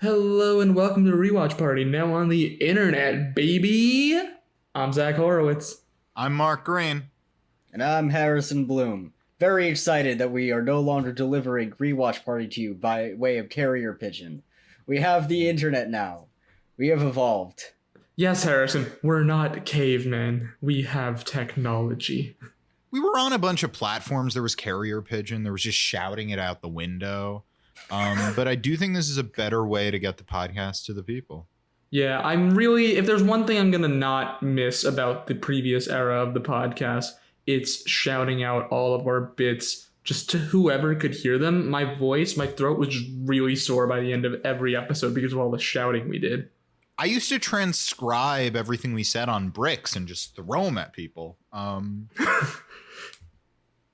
Hello and welcome to Rewatch Party, now on the internet, baby! I'm Zach Horowitz. I'm Mark Green. And I'm Harrison Bloom. Very excited that we are no longer delivering Rewatch Party to you by way of carrier pigeon. We have the internet now. We have evolved. Yes, Harrison, we're not cavemen. We have technology. We were on a bunch of platforms. There was carrier pigeon. There was just shouting it out the window. But I do think this is a better way to get the podcast to the people. Yeah, if there's one thing I'm gonna not miss about the previous era of the podcast, it's shouting out all of our bits just to whoever could hear them. My throat was just really sore by the end of every episode because of all the shouting we did. I used to transcribe everything we said on bricks and just throw them at people.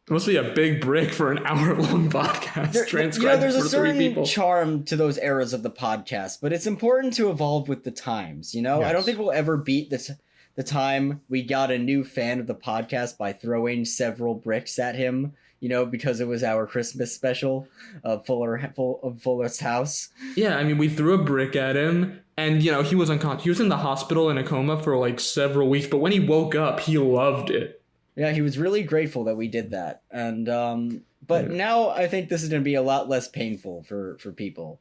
It must be a big brick for an hour-long podcast. There's a certain charm to those eras of the podcast, but it's important to evolve with the times, you know? Yes. I don't think we'll ever beat the time we got a new fan of the podcast by throwing several bricks at him, because it was our Christmas special of Fuller's house. Yeah, I mean, we threw a brick at him, and, he was unconscious. He was in the hospital in a coma for, several weeks, but when he woke up, he loved it. Yeah, he was really grateful that we did that. And now I think this is going to be a lot less painful for people.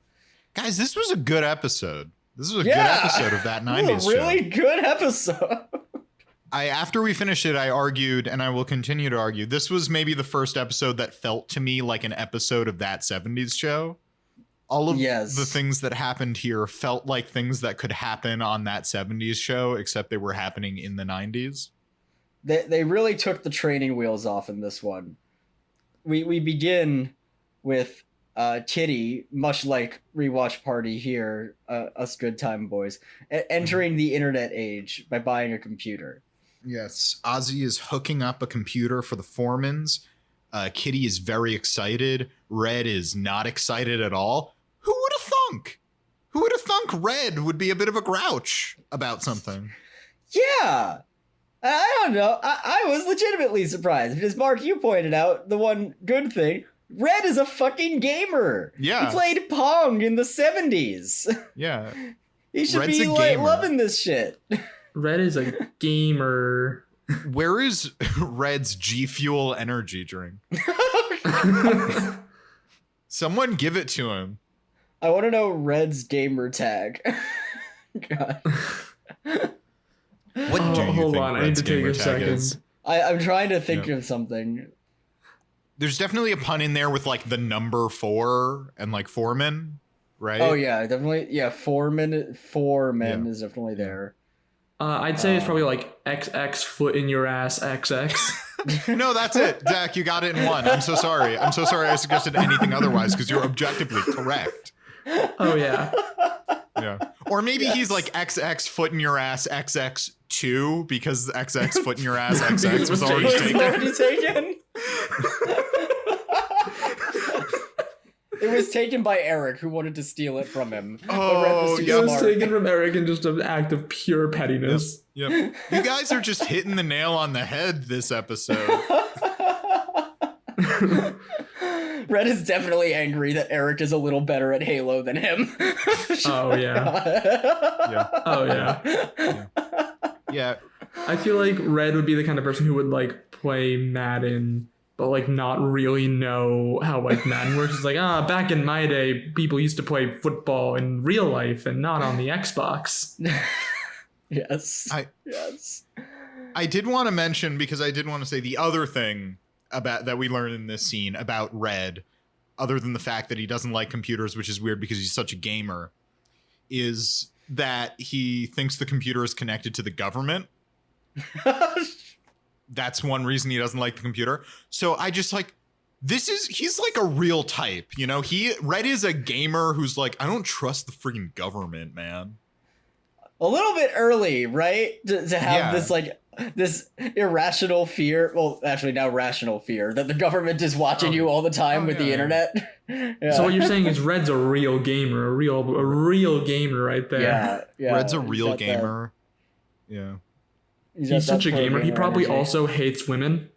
Guys, this was a good episode. This was a good episode of that 90s show. Really good episode. After we finished it, I argued, and I will continue to argue, this was maybe the first episode that felt to me like an episode of that 70s show. All of the things that happened here felt like things that could happen on that 70s show, except they were happening in the 90s. They really took the training wheels off in this one. We begin with Kitty, much like Rewatch Party here, us good time boys, entering the internet age by buying a computer. Yes, Ozzy is hooking up a computer for the Foremans. Kitty is very excited. Red is not excited at all. Who would have thunk? Who would have thunk Red would be a bit of a grouch about something? Yeah. I don't know. I was legitimately surprised because, Mark, you pointed out the one good thing. Red is a fucking gamer. Yeah. He played Pong in the 70s. Yeah. He should be loving this shit. Red is a gamer. Where is Red's G Fuel energy drink? Someone give it to him. I want to know Red's gamer tag. God. What do you hold think on, I need to take a second. Is? I'm trying to think of something. There's definitely a pun in there with the number 4 and Foreman, right? Oh yeah, definitely. Yeah, Foreman is definitely there. I'd say it's probably XX foot in your ass XX. No, that's it. Zach, you got it in one. I'm so sorry. I suggested anything otherwise because you're objectively correct. Oh yeah. Yeah. Or maybe he's XX foot in your ass XX2 because XX foot in your ass XX was already taken. It was taken by Eric, who wanted to steal it from him. Oh, yeah. It was taken from Eric in just an act of pure pettiness. Yep. You guys are just hitting the nail on the head this episode. Red is definitely angry that Eric is a little better at Halo than him. Oh, yeah. Yeah. Oh, yeah. Yeah. I feel like Red would be the kind of person who would, play Madden, but, not really know how, Madden works. It's back in my day, people used to play football in real life and not on the Xbox. Yes. Yes. I did want to mention, because I did want to say the other thing about that we learned in this scene about Red, other than the fact that he doesn't like computers, which is weird because he's such a gamer, is that he thinks the computer is connected to the government. That's one reason he doesn't like the computer. So I just he's a real type, Red is a gamer who's I don't trust the freaking government, man. A little bit early, right? To have this this irrational fear, well, actually now rational fear, that the government is watching you all the time with the internet. Yeah. So what you're saying is Red's a real gamer, a real gamer right there. Yeah. Red's a real gamer. Yeah. He's such a gamer. He probably also hates women.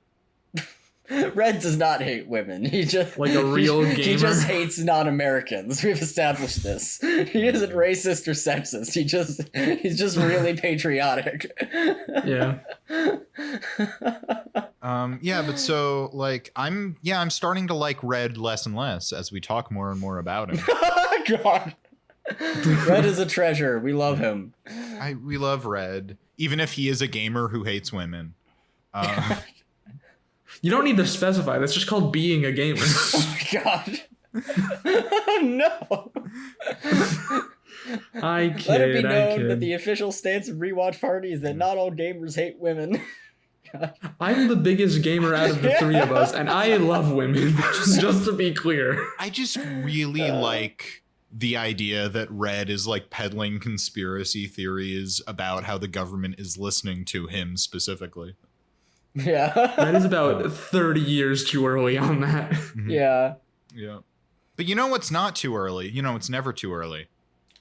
Red does not hate women. He just like a real gamer. He just hates non-Americans. We've established this. He isn't racist or sexist. He's just really patriotic. Yeah. Yeah, but so like I'm starting to like Red less and less as we talk more and more about him. God. Red is a treasure. We love him. We love Red, even if he is a gamer who hates women. You don't need to specify. That's just called being a gamer. Oh my God. No. I kid. Let it be known that the official stance of Rewatch Party is that not all gamers hate women. I'm the biggest gamer out of the three of us, and I love women. Just to be clear. I just really like the idea that Red is like peddling conspiracy theories about how the government is listening to him specifically. Yeah. That is about 30 years too early on that. Yeah. Yeah. But you know what's not too early? You know, it's never too early.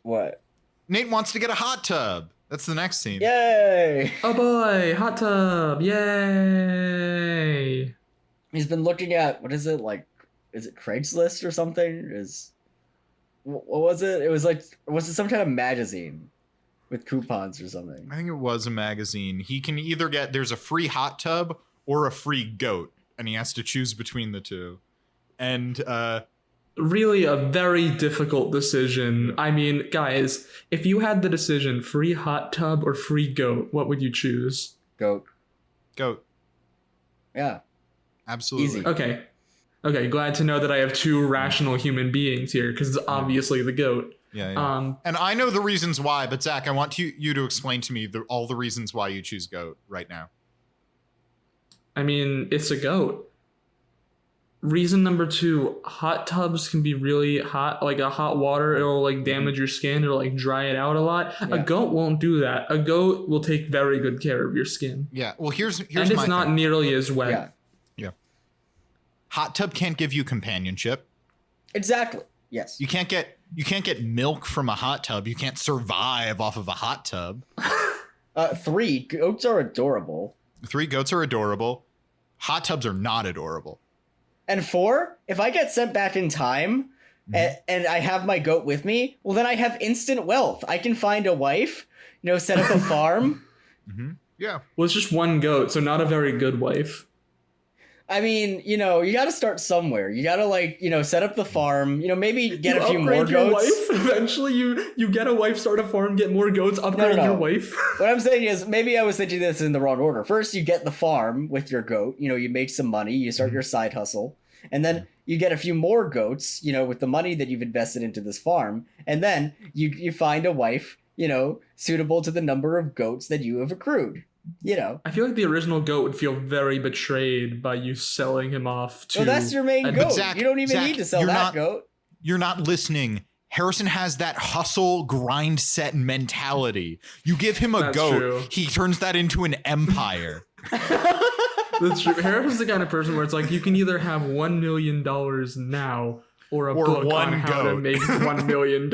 What? Nate wants to get a hot tub. That's the next scene. Yay! Oh boy, hot tub. Yay. He's been looking at, what is it, like, is it Craigslist or something? What was it? It was like, was it some kind of magazine with coupons or something? I think it was a magazine. He can either get, there's a free hot tub or a free goat, and he has to choose between the two. And, really a very difficult decision. I mean, guys, if you had the decision free hot tub or free goat, what would you choose? Goat. Goat. Yeah. Absolutely. Easy. Okay, glad to know that I have two rational human beings here, because it's obviously the goat. Yeah. And I know the reasons why, but Zach, I want you to explain to me all the reasons why you choose goat right now. I mean, it's a goat. Reason number 2, hot tubs can be really hot, like a hot water, it'll like damage your skin, it'll like dry it out a lot. Yeah. A goat won't do that. A goat will take very good care of your skin. Yeah. Well, here's and it's not thing. nearly as wet. Yeah. Hot tub can't give you companionship. Exactly. Yes. You can't get milk from a hot tub. You can't survive off of a hot tub. 3 goats are adorable. 3 goats are adorable. Hot tubs are not adorable. And 4, if I get sent back in time and I have my goat with me, well, then I have instant wealth. I can find a wife, set up a farm. Yeah. Well, it's just one goat, so not a very good wife. I mean, you got to start somewhere. You got to set up the farm, maybe get a few more goats. Your wife? Eventually you get a wife, start a farm, get more goats, upgrade your wife. What I'm saying is maybe I was thinking this in the wrong order. First, you get the farm with your goat, you make some money, you start your side hustle, and then you get a few more goats, with the money that you've invested into this farm, and then you find a wife, suitable to the number of goats that you have accrued. I feel like the original goat would feel very betrayed by you selling him off to... Well, that's your main goat. Zach, you don't even need to sell that goat. You're not listening. Harrison has that hustle grind set mentality. You give him a goat, true. He turns that into an empire. That's true. Harrison's the kind of person where it's like, you can either have $1 million now or a book on how to make $1 million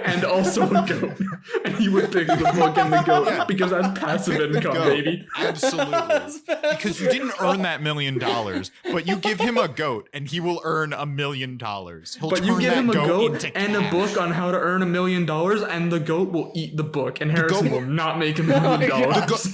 and also a goat. And he would pick the book and the goat because that's passive income, baby. Absolutely. Because you didn't earn that $1 million, but you give him a goat and he will earn $1 million. But you give him a goat and a book on how to earn $1 million, and the goat will eat the book, and Harrison will not make $1 million.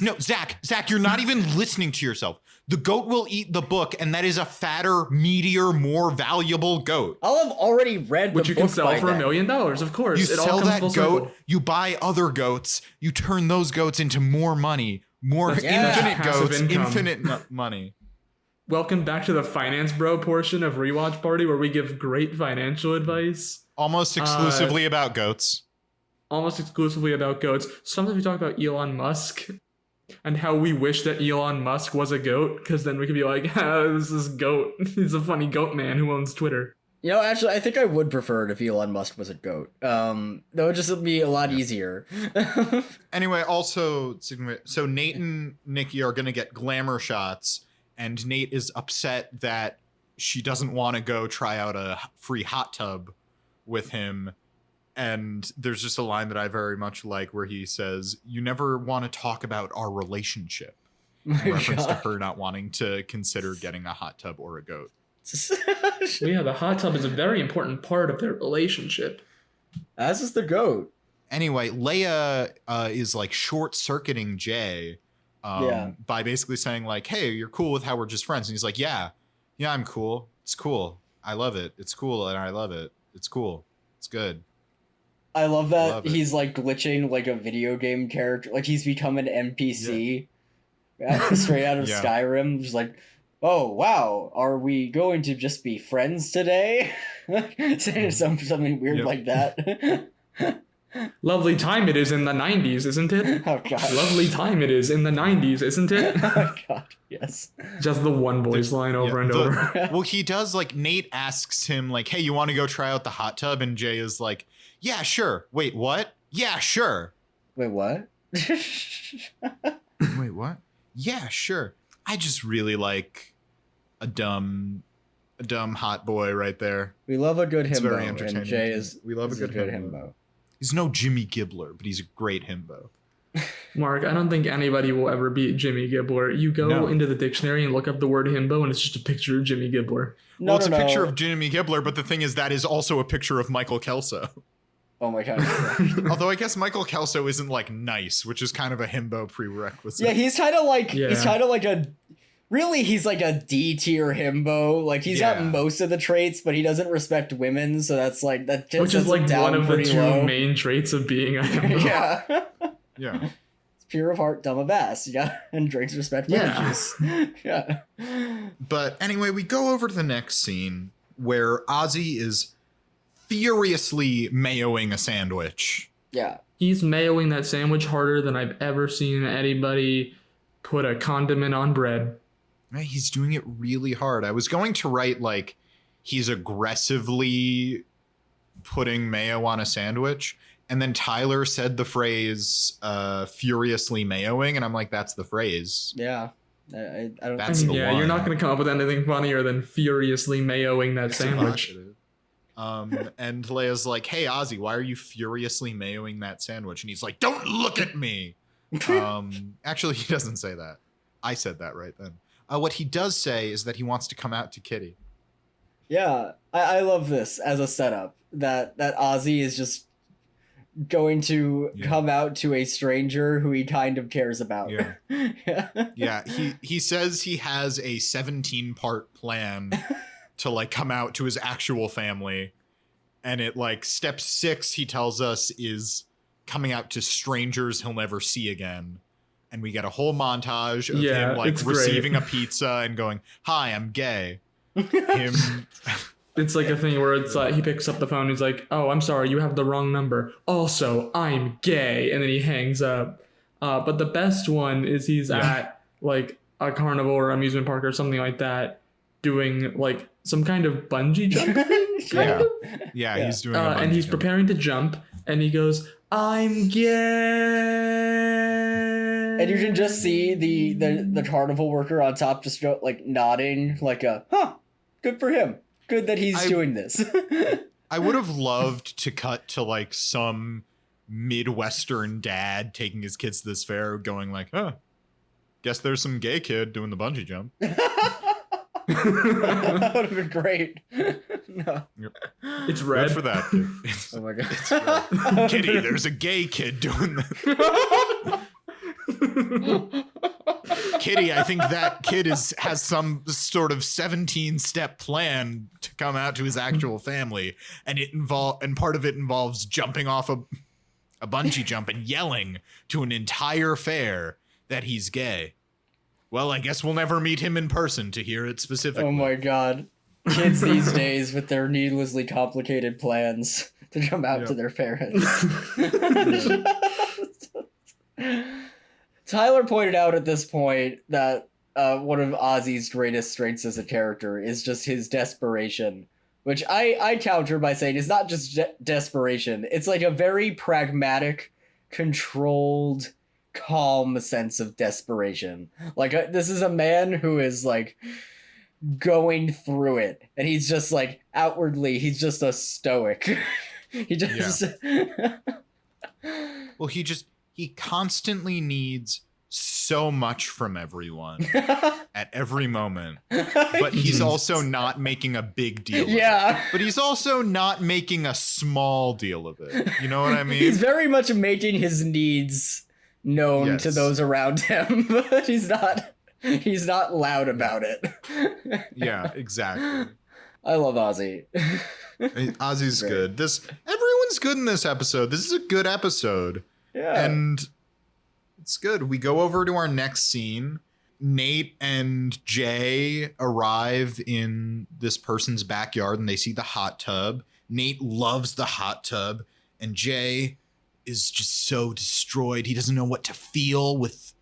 No, Zach, you're not even listening to yourself. The goat will eat the book, and that is a fatter, meatier, more valuable goat. I'll have already read the book. Which you can sell for $1 million, of course. You sell that goat, you buy other goats, you turn those goats into more money, more infinite goats, infinite money. Welcome back to the finance bro portion of Rewatch Party, where we give great financial advice. Almost exclusively about goats. Sometimes we talk about Elon Musk and how we wish that Elon Musk was a goat, because then we could be like, this is goat. He's a funny goat man who owns Twitter. Actually, I think I would prefer it if Elon Musk was a goat. That would just be a lot easier. Anyway, also, so Nate and Nikki are going to get glamour shots, and Nate is upset that she doesn't want to go try out a free hot tub with him. And there's just a line that I very much like where he says, "You never want to talk about our relationship." in reference to her not wanting to consider getting a hot tub or a goat. Well, yeah, the hot tub is a very important part of their relationship. As is the goat. Anyway, Leia is like short-circuiting Jay by basically saying like, hey, you're cool with how we're just friends. And he's like, yeah, I'm cool. It's cool. I love it. It's cool and I love it. It's cool. It's good. I love that he's like glitching like a video game character. Like he's become an NPC straight out of Skyrim. Just like, oh, wow, are we going to just be friends today? Saying something weird like that. Lovely time it is in the 90s, isn't it? Oh, God. Lovely time it is in the 90s, isn't it? Oh, God, yes. Just the one voice line over and over. Well, he does, like, Nate asks him, like, hey, you want to go try out the hot tub? And Jay is like, yeah, sure. Wait, what? Yeah, sure. Wait, what? Wait, what? Yeah, sure. I just really like a dumb hot boy right there. We love a good himbo. It's very entertaining. And Jay is we love a good himbo. He's no Jimmy Gibbler, but he's a great himbo. Mark, I don't think anybody will ever beat Jimmy Gibbler. You go into the dictionary and look up the word himbo, and it's just a picture of Jimmy Gibbler. It's a picture of Jimmy Gibbler, but the thing is that is also a picture of Michael Kelso. Oh my God. Although I guess Michael Kelso isn't like nice, which is kind of a himbo prerequisite. Yeah, he's kind of like he's like a D tier himbo. Like he's got most of the traits, but he doesn't respect women, so that's like that just which is like one of the two main traits of being a himbo. Yeah. Yeah. It's pure of heart, dumb of ass. Yeah. And drinks respect juice. Yeah. But anyway, we go over to the next scene where Ozzy is furiously mayoing a sandwich. Yeah. He's mayoing that sandwich harder than I've ever seen anybody put a condiment on bread. Right, he's doing it really hard. I was going to write like he's aggressively putting mayo on a sandwich, and then Tyler said the phrase furiously mayoing, and I'm like, that's the phrase. Yeah. I don't That's the yeah, one. You're not going to come up with anything funnier than furiously mayoing that sandwich. And Leia's like, hey, Ozzy, why are you furiously mayoing that sandwich? And he's like, don't look at me. Actually, he doesn't say that. I said that right then. What he does say is that he wants to come out to Kitty. Yeah, I love this as a setup. That Ozzy is just going to come out to a stranger who he kind of cares about. Yeah. He says he has a 17-part plan to like come out to his actual family. And it like step 6, he tells us, is coming out to strangers he'll never see again. And we get a whole montage of him like receiving a pizza and going, hi, I'm gay. It's like a thing where it's like he picks up the phone and he's like, oh, I'm sorry, you have the wrong number. Also, I'm gay. And then he hangs up. But the best one is he's at like a carnival or amusement park or something like that, doing like some kind of bungee jump thing. Yeah, he's doing a bungee and he's jump. preparing to jump, and he goes, I'm gay. And you can just see the carnival worker on top just like nodding like good for him. Good that he's doing this. I would have loved to cut to like some Midwestern dad taking his kids to this fair going like, guess there's some gay kid doing the bungee jump. That would have been great. No. Yep. It's red. Good for that kid. Oh my God. It's red. Kitty, there's a gay kid doing this. Kitty, I think that kid has some sort of 17-step plan to come out to his actual family, and part of it involves jumping off a bungee jump and yelling to an entire fair that he's gay. Well, I guess we'll never meet him in person to hear it specifically. Oh my God. Kids these days with their needlessly complicated plans to jump out to their parents. Tyler pointed out at this point that one of Ozzy's greatest strengths as a character is just his desperation, which I counter by saying is not just desperation. It's like a very pragmatic, controlled, calm sense of desperation. Like this is a man who is like going through it, and he's just like outwardly he's just a stoic. He just Well, he constantly needs so much from everyone at every moment, but he's also not making a big deal of it. But he's also not making a small deal of it. You know what I mean? He's very much making his needs known to those around him, but he's not loud about it. Yeah, exactly. I love Ozzy. Ozzy's good. Everyone's good in this episode. This is a good episode. Yeah. And it's good. We go over to our next scene. Nate and Jay arrive in this person's backyard and they see the hot tub. Nate loves the hot tub and Jay is just so destroyed. He doesn't know what to feel with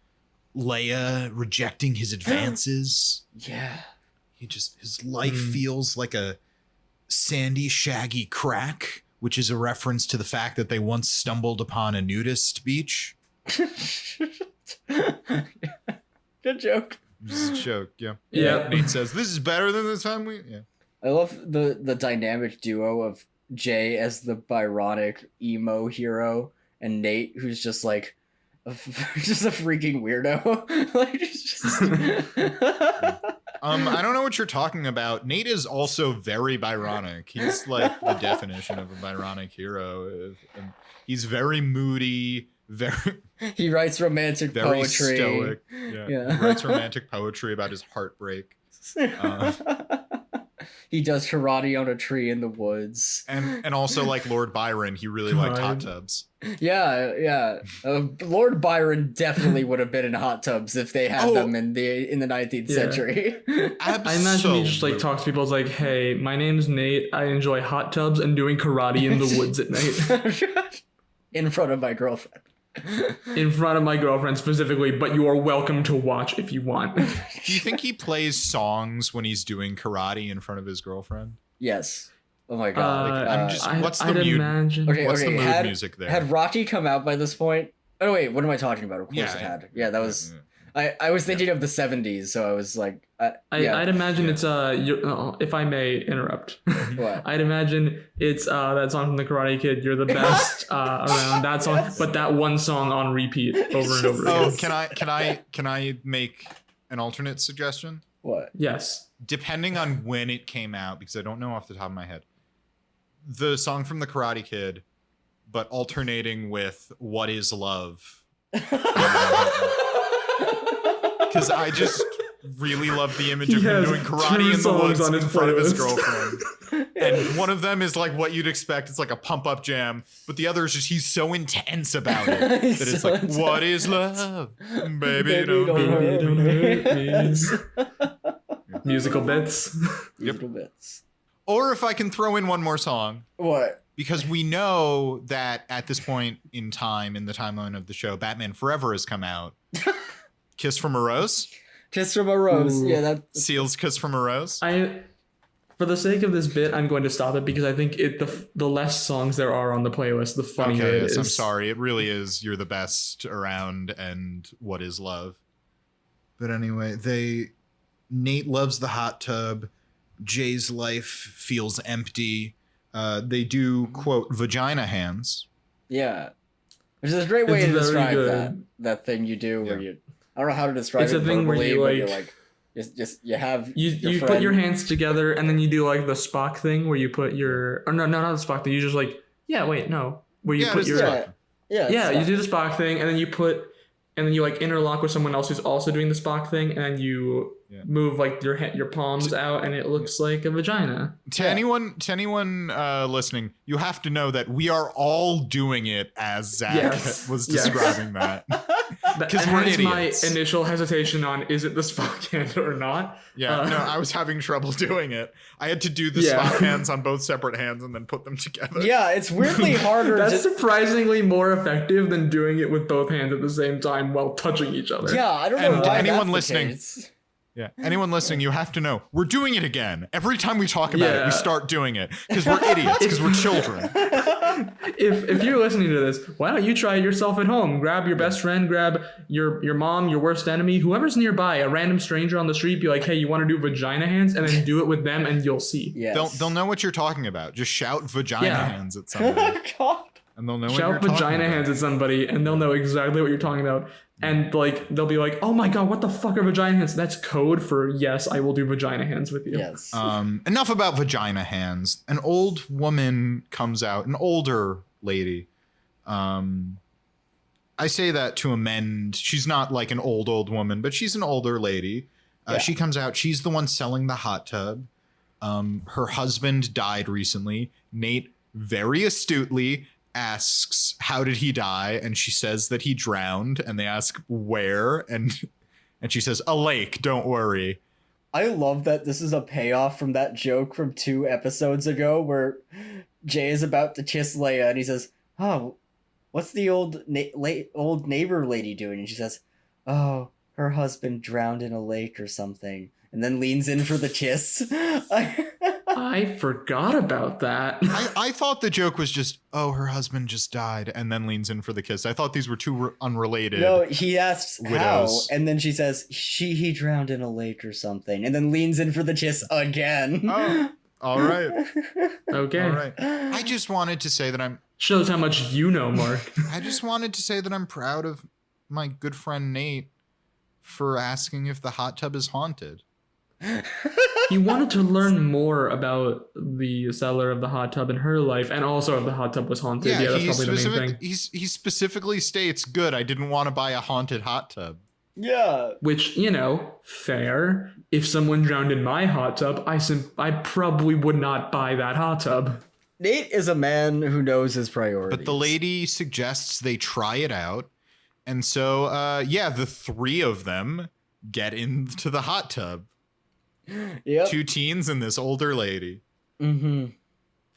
Leia rejecting his advances. Yeah. His life feels like a sandy, shaggy crack, which is a reference to the fact that they once stumbled upon a nudist beach. Good joke. This is a joke, yeah. Yeah. Nate says, "This is better than the time we..." Yeah. I love the dynamic duo of Jay as the Byronic emo hero and Nate, who's just like just a freaking weirdo. Like, just... I don't know what you're talking about. Nate is also very Byronic. He's like the definition of a Byronic hero. And he's very moody. He writes romantic very poetry. Stoic. Yeah. He writes romantic poetry about his heartbreak. He does karate on a tree in the woods. And also, like Lord Byron, he really liked hot tubs. Yeah. Lord Byron definitely would have been in hot tubs if they had them in the 19th century. I imagine he just like talks to people. It's like, "Hey, my name's Nate. I enjoy hot tubs and doing karate in the woods at night." In front of my girlfriend. In front of my girlfriend specifically, but you are welcome to watch if you want. Do you think he plays songs when he's doing karate in front of his girlfriend? Yes. Oh my god. What's the mood? What's the mood music there? Had Rocky come out by this point? Oh wait, what am I talking about? Of course it had. Yeah, that was. I was thinking of the 70s, so I was like, I'd imagine it's if I may interrupt. What? I'd imagine it's that song from the Karate Kid, "You're the Best," around that song, but that one song on repeat over and over again. Oh, can I make an alternate suggestion? What? Yes. Depending on when it came out, because I don't know off the top of my head, the song from the Karate Kid, but alternating with "What Is Love." Because I just really love the image of him doing karate in the woods in front of his girlfriend. And one of them is like what you'd expect. It's like a pump up jam. But the other is just, he's so intense about it that it's so like, intense. What is love? Baby, don't hurt me. Musical bits. Musical bits. Or if I can throw in one more song. What? Because we know that at this point in time, in the timeline of the show, Batman Forever has come out. Kiss from a Rose? Kiss from a Rose. Ooh. Yeah, that Seal's Kiss from a Rose. For the sake of this bit, I'm going to stop it because I think the less songs there are on the playlist, the funnier it is. I'm sorry. It really is "You're the Best" around and "What Is Love." But anyway, Nate loves the hot tub. Jay's life feels empty. They do, quote, vagina hands. Yeah. Which is a great way to describe that thing you do where you... I don't know how to describe it. It's a thing where you you have you put your hands together and then you do like the Spock thing where you put your not the Spock thing. You just like where you put your you do the Spock thing and then you like interlock with someone else who's also doing the Spock thing and then you move like your palms out and it looks like a vagina. To anyone listening, you have to know that we are all doing it as Zach was describing that. Because we're idiots. My initial hesitation on is it the Spock hand or not? Yeah, no, I was having trouble doing it. I had to do the Spock hands on both separate hands and then put them together. Yeah, it's weirdly harder. That's surprisingly more effective than doing it with both hands at the same time while touching each other. Yeah, I don't know why anyone that's listening. the case. Yeah, anyone listening, you have to know we're doing it again. Every time we talk about it, we start doing it because we're idiots, because we're children. If you're listening to this, why don't you try it yourself at home? Grab your best friend, grab your mom, your worst enemy, whoever's nearby, a random stranger on the street. Be like, hey, you want to do vagina hands, and then do it with them, and you'll see. Yes. They'll know what you're talking about. Just shout vagina hands at someone. God. And they'll know what shout you're talking vagina about. hands at somebody, and they'll know exactly what you're talking about. And like they'll be like, "Oh my god, what the fuck are vagina hands?" That's code for yes, I will do vagina hands with you. Yes. Enough about vagina hands. An old woman comes out, an older lady. I say that to amend. She's not like an old woman, but she's an older lady. She comes out. She's the one selling the hot tub. Her husband died recently. Nate very astutely asks, how did he die? And she says that he drowned. And they ask where? And she says, a lake, don't worry. I love that this is a payoff from that joke from 2 episodes ago where Jay is about to kiss Leia and he says, oh, what's the old neighbor lady doing? And she says, oh, her husband drowned in a lake or something. And then leans in for the kiss. I forgot about that. I thought the joke was just, oh, her husband just died, and then leans in for the kiss. I thought these were two unrelated. No, he asks widows. How, and then she says, he drowned in a lake or something, and then leans in for the kiss again. Oh, all right. Okay. All right. I just wanted to say that I'm... Shows how much you know, Mark. I just wanted to say that I'm proud of my good friend Nate for asking if the hot tub is haunted. He wanted to learn more about the seller of the hot tub in her life, and also if the hot tub was haunted. Yeah, that's probably the main thing. He specifically states, good, I didn't want to buy a haunted hot tub. Yeah. Which, you know, fair. If someone drowned in my hot tub, I probably would not buy that hot tub. Nate is a man who knows his priorities. But the lady suggests they try it out. And so, the 3 of them get into the hot tub. Yep. 2 teens and this older lady. Mm-hmm.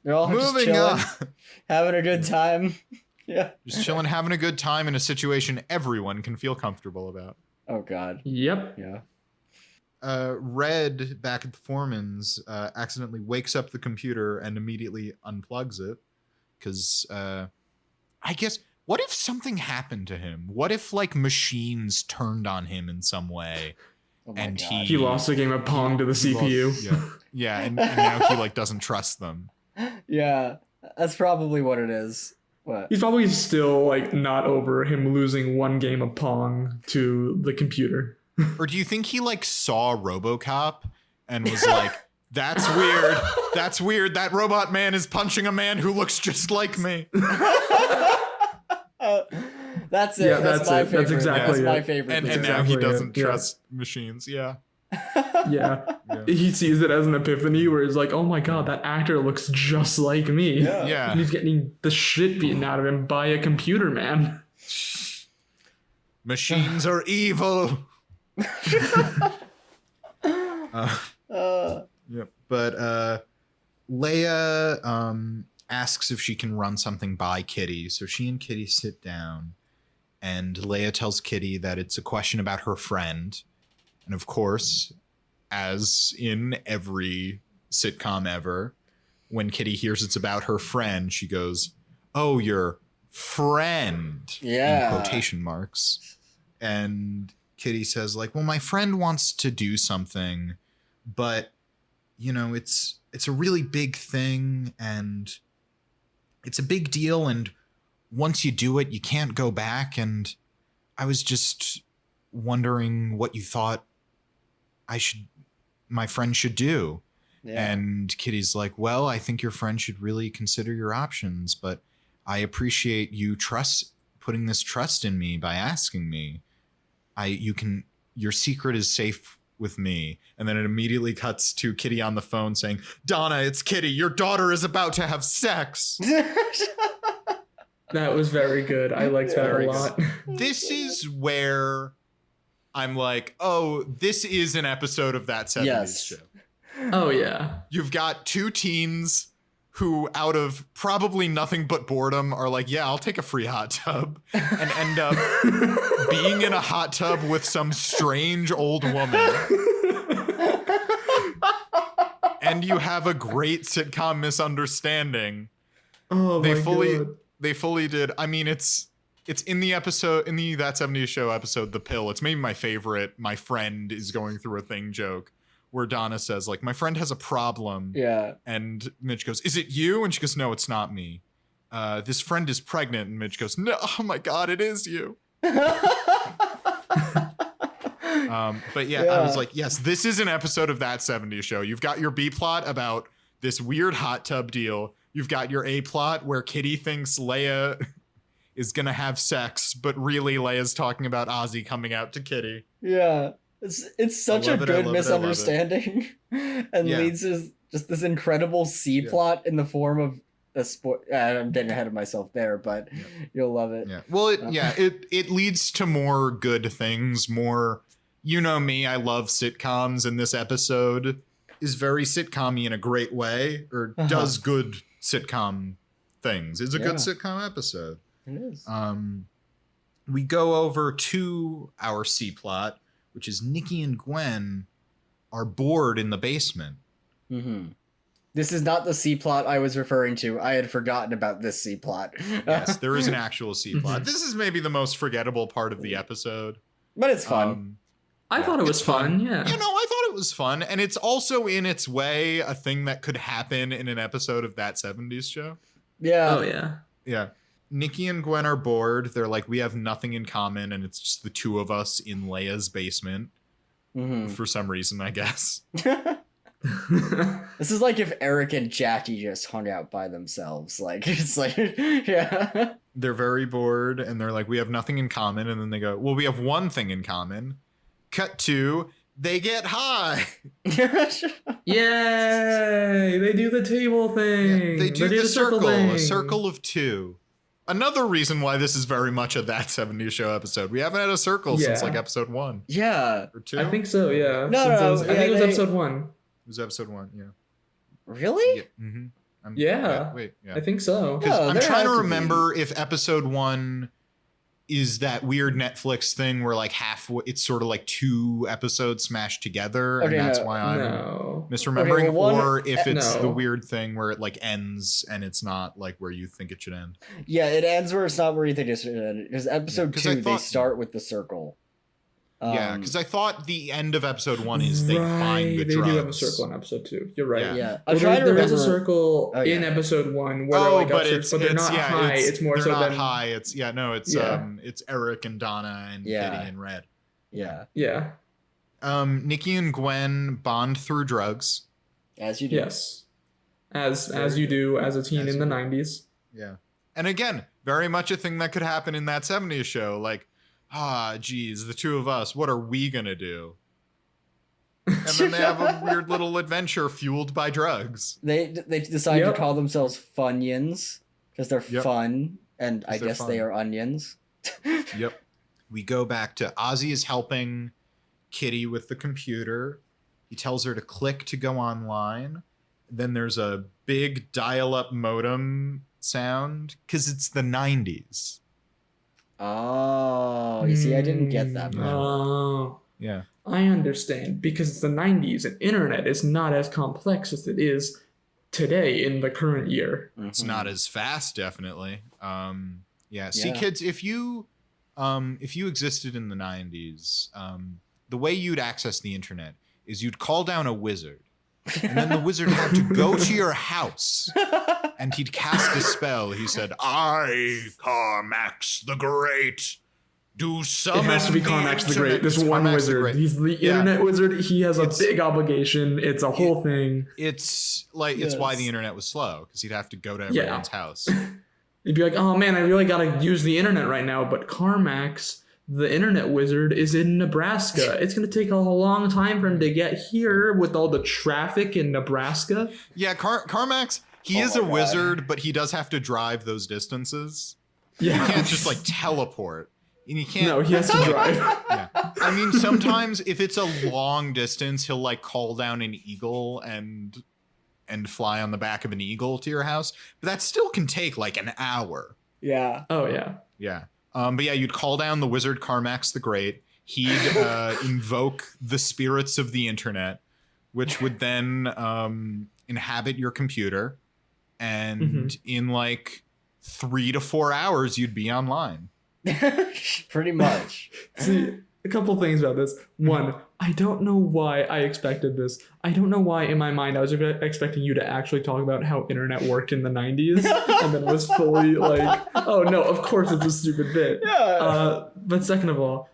They're all moving just chilling, having a good time. Yeah. Just chilling, having a good time in a situation everyone can feel comfortable about. Oh, God. Yep. Yeah. Red, back at the Foreman's, accidentally wakes up the computer and immediately unplugs it. Because, I guess, what if something happened to him? What if, like, machines turned on him in some way? Oh and he lost a game of Pong to the CPU. And now he, like, doesn't trust them. Yeah, that's probably what it is. What? He's probably still, like, not over him losing 1 game of Pong to the computer. Or do you think he, like, saw RoboCop and was like, that's weird. That's weird. That robot man is punching a man who looks just like me. That's it. Yeah, that's my it. favorite. That's exactly my favorite. And exactly now he doesn't trust machines. Yeah. Yeah. He sees it as an epiphany where it's like, oh my god, that actor looks just like me. Yeah. And he's getting the shit beaten out of him by a computer man. Machines are evil. But Leia asks if she can run something by Kitty. So she and Kitty sit down, and Leia tells Kitty that it's a question about her friend. And of course, as in every sitcom ever, when Kitty hears it's about her friend, she goes, oh, your friend, in quotation marks. And Kitty says, like, well, my friend wants to do something, but, you know, it's a really big thing, and it's a big deal, and once you do it, you can't go back, and I was just wondering what you thought my friend should do. Yeah. And Kitty's like, well, I think your friend should really consider your options, but I appreciate you putting this trust in me by asking me. Your secret is safe with me. And then it immediately cuts to Kitty on the phone saying, Donna, it's Kitty. Your daughter is about to have sex. That was very good. I liked that a lot. This is where I'm like, oh, this is an episode of That 70s Show. Oh, yeah. You've got 2 teens who, out of probably nothing but boredom, are like, yeah, I'll take a free hot tub, and end up being in a hot tub with some strange old woman. And you have a great sitcom misunderstanding. Oh, my God. They fully did. I mean, it's in the episode, in the That 70s Show episode, The Pill. It's maybe my favorite, my friend is going through a thing joke, where Donna says, like, my friend has a problem. Yeah. And Mitch goes, is it you? And she goes, no, it's not me. this friend is pregnant. And Midge goes, no, oh my God, it is you. But yeah, I was like, yes, this is an episode of That 70s Show. You've got your B plot about this weird hot tub deal. You've got your A plot where Kitty thinks Leia is going to have sex, but really Leia's talking about Ozzy coming out to Kitty. Yeah. It's such a good misunderstanding and leads to just this incredible C plot in the form of a sport. I'm getting ahead of myself there, but you'll love it. Yeah. Well, it leads to more good things, more, you know me, I love sitcoms, and this episode is very sitcom-y in a great way, or does good sitcom things. It's a good sitcom episode. It is. We go over to our C plot, which is Nikki and Gwen are bored in the basement. Mm-hmm. This is not the C plot I was referring to. I had forgotten about this C plot. Yes, there is an actual C plot. This is maybe the most forgettable part of the episode. But it's fun. I thought it was fun, yeah. You know, I thought it was fun. And it's also, in its way, a thing that could happen in an episode of That 70s Show. Yeah. Oh, yeah. Yeah. Nikki and Gwen are bored. They're like, we have nothing in common, and it's just the two of us in Leia's basement. For some reason, I guess. This is like if Eric and Jackie just hung out by themselves. Like, it's like, yeah. They're very bored, and they're like, we have nothing in common. And then they go, well, we have one thing in common. Cut to, they get high. Yay! They do the table thing. Yeah, they do the circle thing. A circle of two. Another reason why this is very much a That 70s Show episode. We haven't had a circle since like episode 1. Yeah. Or 2. I think so, yeah. No, I think it was episode 1. It was episode 1, yeah. Really? Yeah. Mm-hmm. Yeah. I think so. I'm trying to remember if episode 1 is that weird Netflix thing where like it's sort of like 2 episodes smashed together, and that's why I'm misremembering, or if it's the weird thing where it like ends and it's not like where you think it should end. Yeah, it ends where it's not where you think it should end. Because episode 2, they start with the circle. Yeah, because I thought the end of episode 1 is they find the drugs. They do have a circle in episode 2. You're right. Yeah. There is a circle in episode 1 where they're like but they're not high. It's more so not high. It's it's Eric and Donna and Kitty and Red. Yeah. Yeah. Nikki and Gwen bond through drugs. As you do. Yes. As you do as a teen in the 90s. Yeah. And again, very much a thing that could happen in That 70s Show. Like, geez, the two of us, what are we gonna do? And then they have a weird little adventure fueled by drugs. They decide to call themselves Funyuns because they're fun, and I guess they are onions. Yep. We go back to Ozzy is helping Kitty with the computer. He tells her to click to go online. Then there's a big dial-up modem sound because it's the 90s. Oh, you see, I didn't get that. Oh. Yeah. I understand. Because it's the 90s and internet is not as complex as it is today in the current year. It's not as fast, definitely. See, kids, if you existed in the 90s, the way you'd access the internet is you'd call down a wizard. And then the wizard had to go to your house and he'd cast a spell. He said, I, Karmax the Great, do summon. It has to be Karmax the Great. This one wizard. He's the internet wizard. He has a big obligation. It's a whole thing. It's like, it's why the internet was slow, because he'd have to go to everyone's house. He'd be like, oh man, I really gotta use the internet right now. But Karmax, the internet wizard, is in Nebraska. It's going to take a long time for him to get here with all the traffic in Nebraska. Yeah, Karmax, he is a wizard, but he does have to drive those distances. Yeah. He can't just like teleport. And he can't. No, he has to drive. Yeah. I mean, sometimes if it's a long distance, he'll like call down an eagle and fly on the back of an eagle to your house. But that still can take like an hour. Yeah. Oh, yeah. Yeah. But yeah, you'd call down the wizard Karmax the Great. He'd invoke the spirits of the internet, which would then inhabit your computer. And in like 3 to 4 hours, you'd be online. Pretty much. See, a couple things about this. One, I don't know why I expected this. I don't know why in my mind I was expecting you to actually talk about how internet worked in the 90s. And then it was fully like, oh no, of course it's a stupid bit. Yeah. But second of all,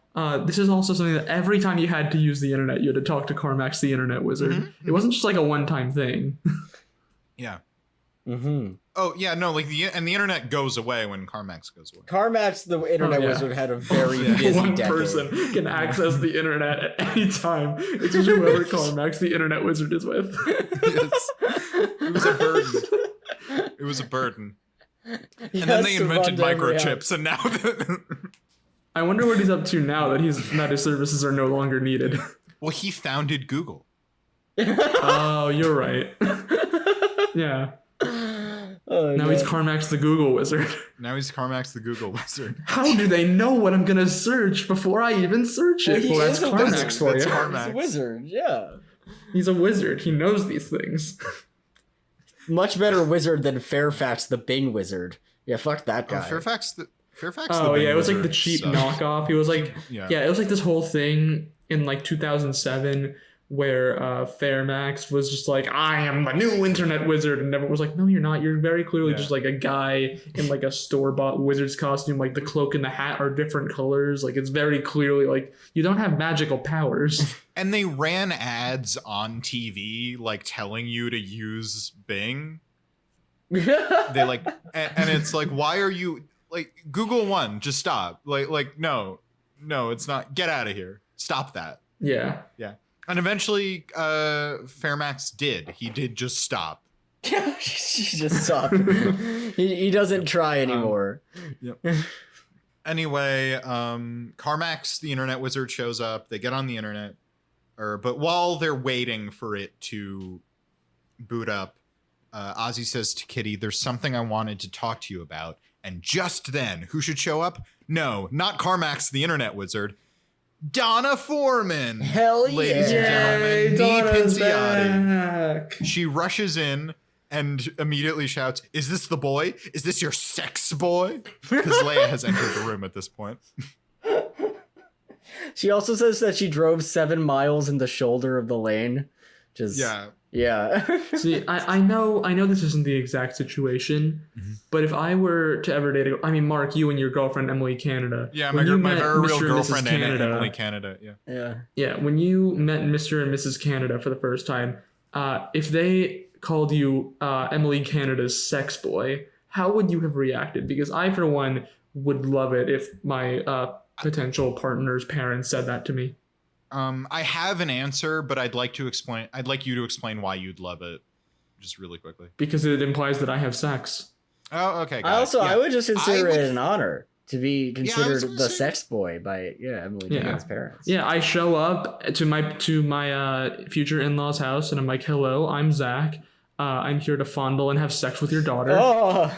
this is also something that every time you had to use the internet, you had to talk to Karmax the Internet Wizard. Mm-hmm. It wasn't just like a one-time thing. Yeah. Mm-hmm. Oh yeah, no, like the internet goes away when Karmax goes away. Karmax the Internet Wizard had a very busy One decade. person can access the internet at any time. It's just whoever Karmax the Internet Wizard is with. Yes. It was a burden. It was a burden. And then they invented microchips, and now I wonder what he's up to now that his services are no longer needed. Well, he founded Google. Oh, you're right. Yeah. Oh, now he's Karmax the Google Wizard. Now he's Karmax the Google Wizard. How do they know what I'm gonna search before I even search it? Well, that's Karmax for you. He's a wizard, yeah. He's a wizard. He knows these things. Much better wizard than Fairfax the Bing Wizard. Yeah, fuck that guy. Fairfax the Bing it was like the cheap knockoff. He was like, it was like this whole thing in like 2007 where Fairmax was just like, I am the new internet wizard, and everyone was like, no, you're not. You're very clearly just like a guy in like a store-bought wizard's costume. Like the cloak and the hat are different colors. Like it's very clearly like you don't have magical powers. And they ran ads on TV like telling you to use Bing. They like, and it's like, why are you like Google One? Just stop. Like no, it's not. Get out of here. Stop that. Yeah. And eventually, Fairmax did. He did just stop. He just stopped. he doesn't try anymore. Yep. Anyway, Karmax, the Internet Wizard, shows up. They get on the internet. But while they're waiting for it to boot up, Ozzy says to Kitty, there's something I wanted to talk to you about. And just then, who should show up? No, not Karmax, the Internet Wizard. Donna Foreman. Hell yeah. Ladies and gentlemen, Donna's back. She rushes in and immediately shouts, is this the boy? Is this your sex boy? Because Leia has entered the room at this point. She also says that she drove 7 miles in the shoulder of the lane. Just yeah. See, I know this isn't the exact situation, but if I were to ever date Mark, you and your girlfriend Emily Canada. Yeah, my very real girlfriend Emily Canada. Yeah. When you met Mr. and Mrs. Canada for the first time, if they called you Emily Canada's sex boy, how would you have reacted? Because I, for one, would love it if my potential partner's parents said that to me. I have an answer, but I'd like you to explain why you'd love it, just really quickly. Because it implies that I have sex. Oh, okay. I would just consider it an honor to be considered the sex boy by Emily Canada's parents. Yeah, I show up to my future in-laws' house, and I'm like, "Hello, I'm Zach. I'm here to fondle and have sex with your daughter." Oh.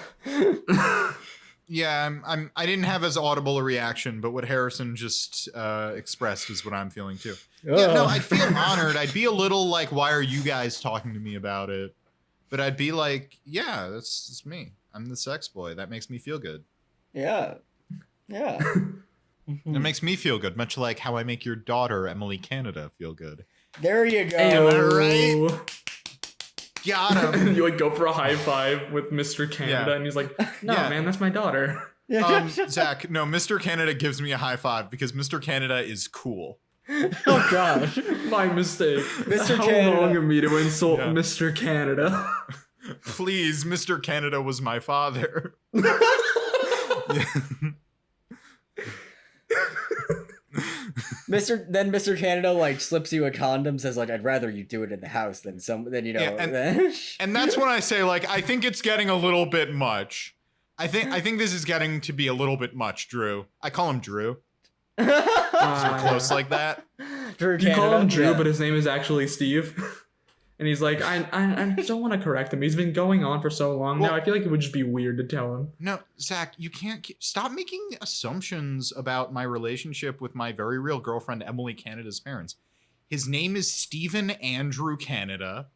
Yeah, I didn't have as audible a reaction, but what Harrison just expressed is what I'm feeling too. Yeah, no, I'd feel honored. I'd be a little like, why are you guys talking to me about it? But I'd be like, yeah, that's me. I'm the sex boy. That makes me feel good. Yeah. It makes me feel good, much like how I make your daughter, Emily Canada, feel good. There you go. Am I right? Got him. You like go for a high five with Mr. Canada, and he's like, "No, man, that's my daughter." Zach, no, Mr. Canada gives me a high five because Mr. Canada is cool. Oh gosh, my mistake. Mr. How Canada. long of me to insult Mr. Canada? Please, Mr. Canada was my father. Mr. Canada like slips you a condom, says like, I'd rather you do it in the house than and that's when I say like, I think it's getting a little bit much. I think this is getting to be a little bit much, Drew. I call him Drew. We're close like that. Drew you call him Drew, but his name is actually Steve. And he's like, I don't want to correct him. He's been going on for so long now. I feel like it would just be weird to tell him. No, Zach, you can't stop making assumptions about my relationship with my very real girlfriend, Emily Canada's parents. His name is Stephen Andrew Canada.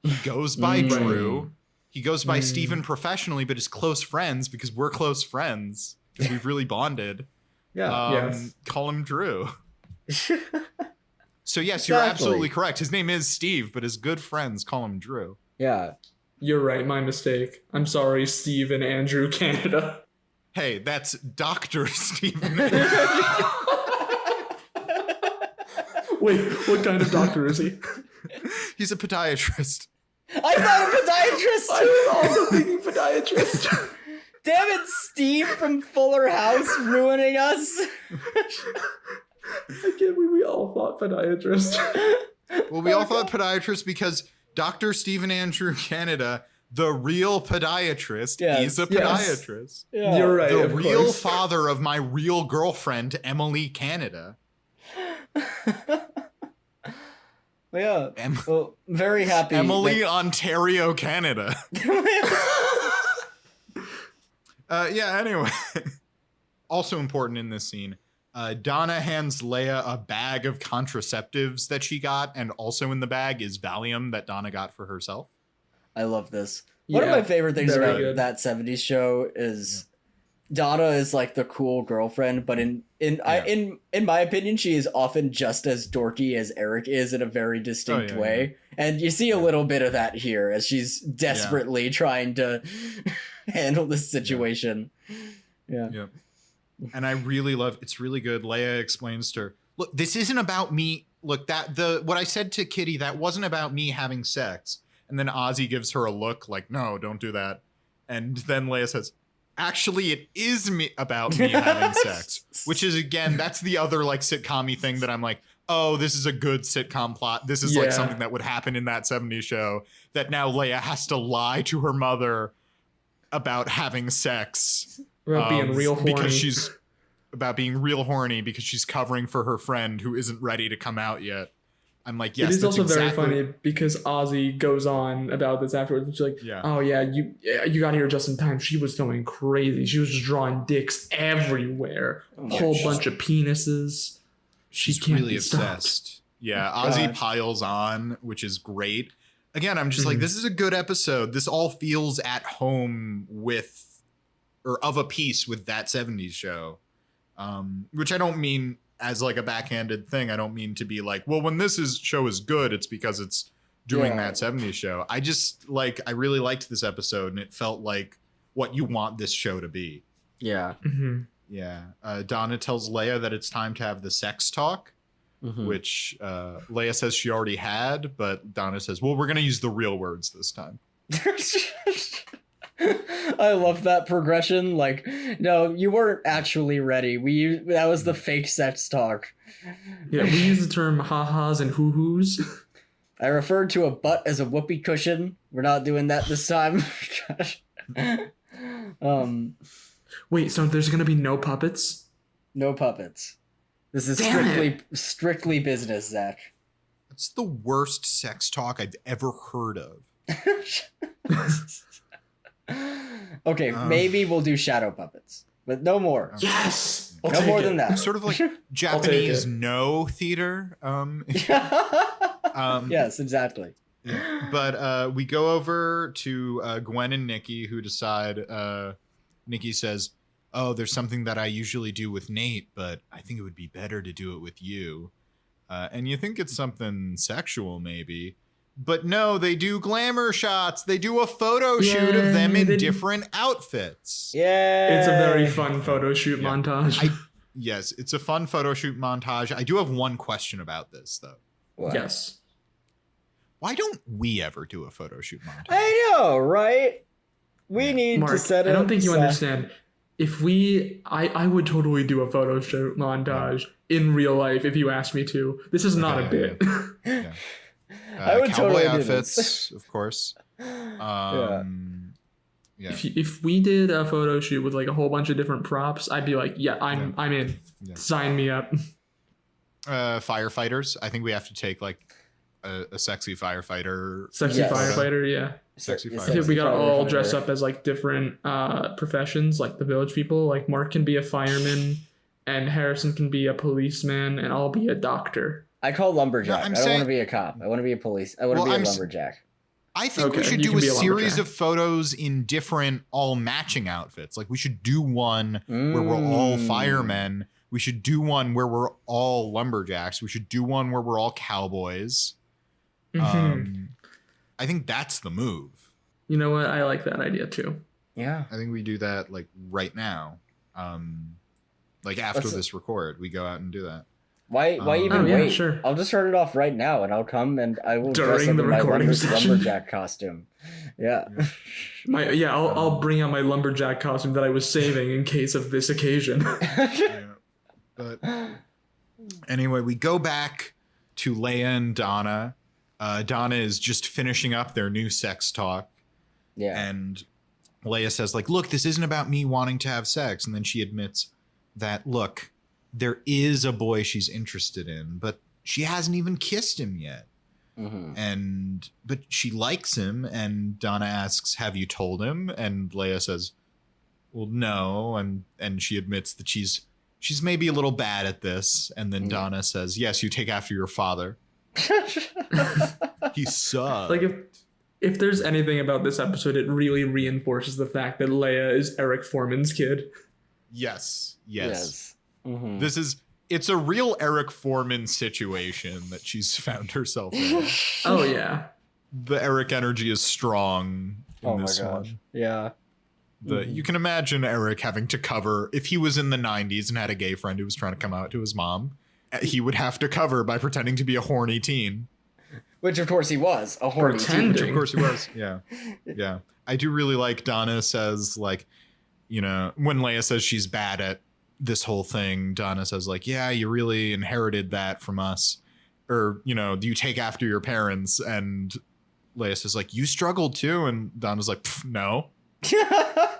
He goes by Drew. He goes by Stephen professionally, but is close friends because we're close friends because we've really bonded. Yes. Call him Drew. So yes, you're absolutely correct. His name is Steve, but his good friends call him Drew. Yeah. You're right, my mistake. I'm sorry, Steve and Andrew Canada. Hey, that's Dr. Stephen. Wait, what kind of doctor is he? He's a podiatrist. I thought a podiatrist! I was also thinking podiatrist. Damn it, Steve from Fuller House ruining us. I can't believe we all thought podiatrist. Well, we all thought podiatrist because Dr. Stephen Andrew Canada, the real podiatrist, is a podiatrist. Yes. Yeah. You're right. The real father of my real girlfriend, Emily Canada. Well, very happy. Emily, Ontario, Canada. Anyway. Also important in this scene, Donna hands Leia a bag of contraceptives that she got, and also in the bag is Valium that Donna got for herself. I love this. One of my favorite things about that 70s show is Donna is like the cool girlfriend, but in my opinion, she is often just as dorky as Eric is in a very distinct way. And you see a little bit of that here as she's desperately trying to handle this situation. Yeah. And I really love, it's really good. Leia explains to her, look, this isn't about me. Look, what I said to Kitty, that wasn't about me having sex. And then Ozzy gives her a look like, no, don't do that. And then Leia says, actually, it is about me having sex, which is, again, that's the other like sitcom-y thing that I'm like, oh, this is a good sitcom plot. This is like something that would happen in that 70s show, that now Leia has to lie to her mother about having sex. About being real horny. About being real horny because she's covering for her friend who isn't ready to come out yet. I'm like, yes. It is also very funny because Ozzy goes on about this afterwards. And she's like, oh yeah, you got here just in time. She was going crazy. She was just drawing dicks everywhere. A whole bunch of penises. She's really obsessed. Yeah, Ozzy piles on, which is great. Again, I'm just like, this is a good episode. This all feels at home with, or of a piece with that 70s show. Which I don't mean as like a backhanded thing. I don't mean to be like, well, when show is good, it's because it's doing that 70s show. I just I really liked this episode, and it felt like what you want this show to be. Yeah. Mm-hmm. Yeah. Donna tells Leia that it's time to have the sex talk, which Leia says she already had, but Donna says, well, we're going to use the real words this time. I love that progression. Like, no, you weren't actually ready. That was the fake sex talk. Yeah, we use the term ha-has and hoo-hoos. I referred to a butt as a whoopee cushion. We're not doing that this time. Wait, so there's gonna be no puppets? No puppets. This is strictly business, Zach. That's the worst sex talk I've ever heard of. Okay, maybe we'll do shadow puppets, but no more. Yes, no more than that. Sort of like Japanese no theater. Yes, exactly. Yeah. But we go over to Gwen and Nikki, who decide. Nikki says, "Oh, there's something that I usually do with Nate, but I think it would be better to do it with you." And you think it's something sexual, maybe. But no, they do glamour shots. They do a photo shoot of them in different outfits. Yeah. It's a very fun photo shoot montage. Yes, it's a fun photo shoot montage. I do have one question about this, though. What? Yes. Why don't we ever do a photo shoot montage? I know, right? We need Mark, to set it. I don't think you understand. If I would totally do a photo shoot montage in real life if you asked me to. This is not a bit. Yeah. I would cowboy totally outfits, of course. Yeah. If we did a photo shoot with like a whole bunch of different props, I'd be like, I'm in. Yeah. Sign me up. Firefighters. I think we have to take like a sexy firefighter. Firefighter, yeah. Sexy I think we got all dressed up as like different professions, like the village people. Like Mark can be a fireman, and Harrison can be a policeman, and I'll be a doctor. I call lumberjack. I don't want to be a cop. I want to be a police. I want to be a lumberjack. I think we should do a series of photos in different all matching outfits. Like we should do one where we're all firemen, We should do one where we're all lumberjacks. We should do one where we're all cowboys. I think that's the move. You know what? I like that idea too. Yeah. I think we do that like right now. Like after this record, we go out and do that. Why even wait? Sure. I'll just start it off right now, and I'll come and I will dress during up the in my recording session. lumberjack costume. Yeah. I'll bring out my lumberjack costume that I was saving in case of this occasion. Yeah. But anyway, we go back to Leia and Donna. Donna is just finishing up their new sex talk. Yeah. And Leia says, like, look, this isn't about me wanting to have sex. And then she admits that, look, there is a boy she's interested in, but she hasn't even kissed him yet. But she likes him. And Donna asks, have you told him? And Leia says, well, no. And she admits that she's maybe a little bad at this. And then Donna says, yes, you take after your father. He sucks. Like if there's anything about this episode, it really reinforces the fact that Leia is Eric Foreman's kid. Yes. It's a real Eric Foreman situation that she's found herself in. Oh yeah. The Eric energy is strong in this one. Yeah. You can imagine Eric having to cover, if he was in the 90s and had a gay friend who was trying to come out to his mom, he would have to cover by pretending to be a horny teen. Which of course he was, a horny teen. Which of course he was, yeah. Yeah. I do really like Donna says, like, you know, when Leia says she's bad at this whole thing, Donna says, like, yeah, you really inherited that from us. Or, you know, do you take after your parents? And Leia says, like, you struggled too. And Donna's like, no.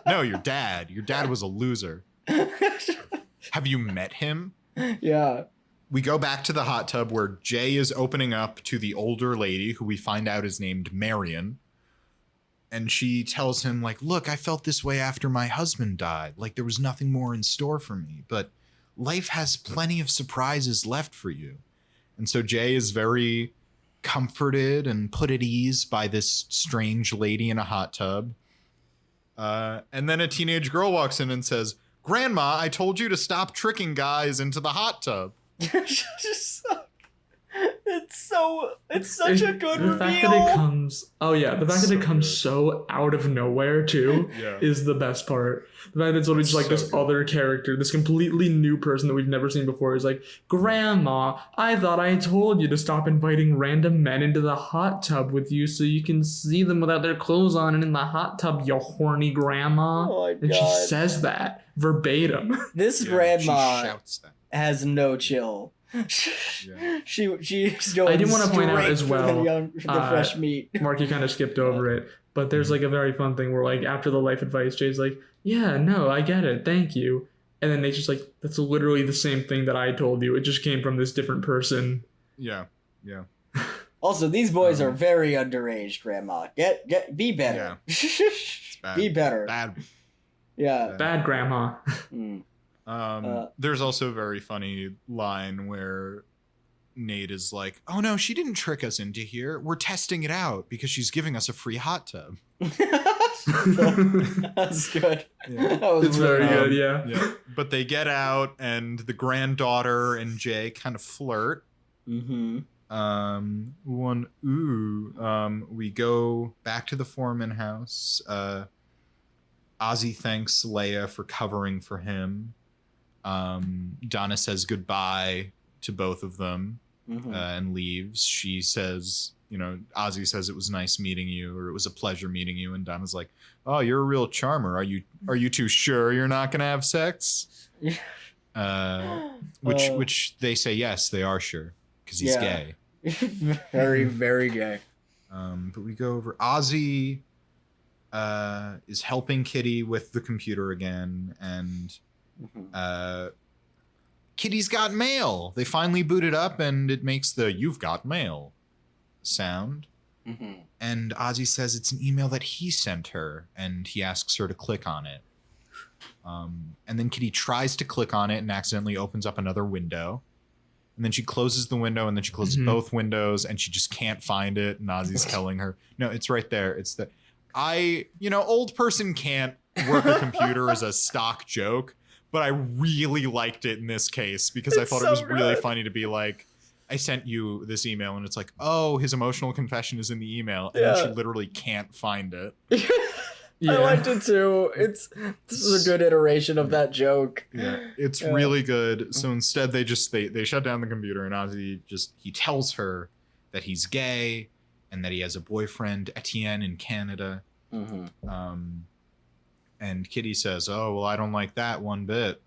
No, your dad. Your dad was a loser. Have you met him? Yeah. We go back to the hot tub where Jay is opening up to the older lady who we find out is named Marion. And she tells him, like, look, I felt this way after my husband died. Like, there was nothing more in store for me. But life has plenty of surprises left for you. And so Jay is very comforted and put at ease by this strange lady in a hot tub. And then a teenage girl walks in and says, Grandma, I told you to stop tricking guys into the hot tub. It's such a good reveal. The fact that it comes so out of nowhere too is the best part. The fact that it's literally just like this other character, this completely new person that we've never seen before is like, Grandma, I thought I told you to stop inviting random men into the hot tub with you so you can see them without their clothes on and in the hot tub, you horny grandma. Oh my God. And she says that verbatim. This grandma has no chill. She's going. I do want to point out as well, for the fresh meat. Mark, you kind of skipped over it, but there's like a very fun thing where like after the life advice, Jay's like, yeah, no, I get it, thank you, and then Nate's just like, that's literally the same thing that I told you. It just came from this different person. Yeah. Also, these boys are very underage, Grandma. Be better. Yeah. Be better. Bad. Yeah. Bad grandma. There's also a very funny line where Nate is like, oh no, she didn't trick us into here. We're testing it out because she's giving us a free hot tub. That's good. Yeah. It's very good, yeah. But they get out and the granddaughter and Jay kind of flirt. We go back to the Foreman house. Ozzy thanks Leia for covering for him. Donna says goodbye to both of them and leaves. She says, you know, Ozzy says it was nice meeting you, or it was a pleasure meeting you, and Donna's like, oh, you're a real charmer. Are you too sure you're not gonna have sex? Which they say yes, they are sure, because he's gay. Very, very gay. But we go over Ozzy is helping Kitty with the computer again, and Kitty's got mail. They finally boot it up and it makes the "you've got mail" sound. And Ozzy says it's an email that he sent her, and he asks her to click on it. And then Kitty tries to click on it and accidentally opens up another window. And then she closes the window, and then she closes both windows, and she just can't find it. And Ozzy's telling her, no, it's right there. It's that old person can't work a computer as a stock joke. but I really liked it in this case because I thought it was really funny to be like, I sent you this email and it's like, oh, his emotional confession is in the email, and then she literally can't find it. I liked it too. This is a good iteration of that joke. Yeah, it's really good. So instead they shut down the computer, and Ozzy he tells her that he's gay and that he has a boyfriend, Etienne, in Canada. And Kitty says, oh, well, I don't like that one bit.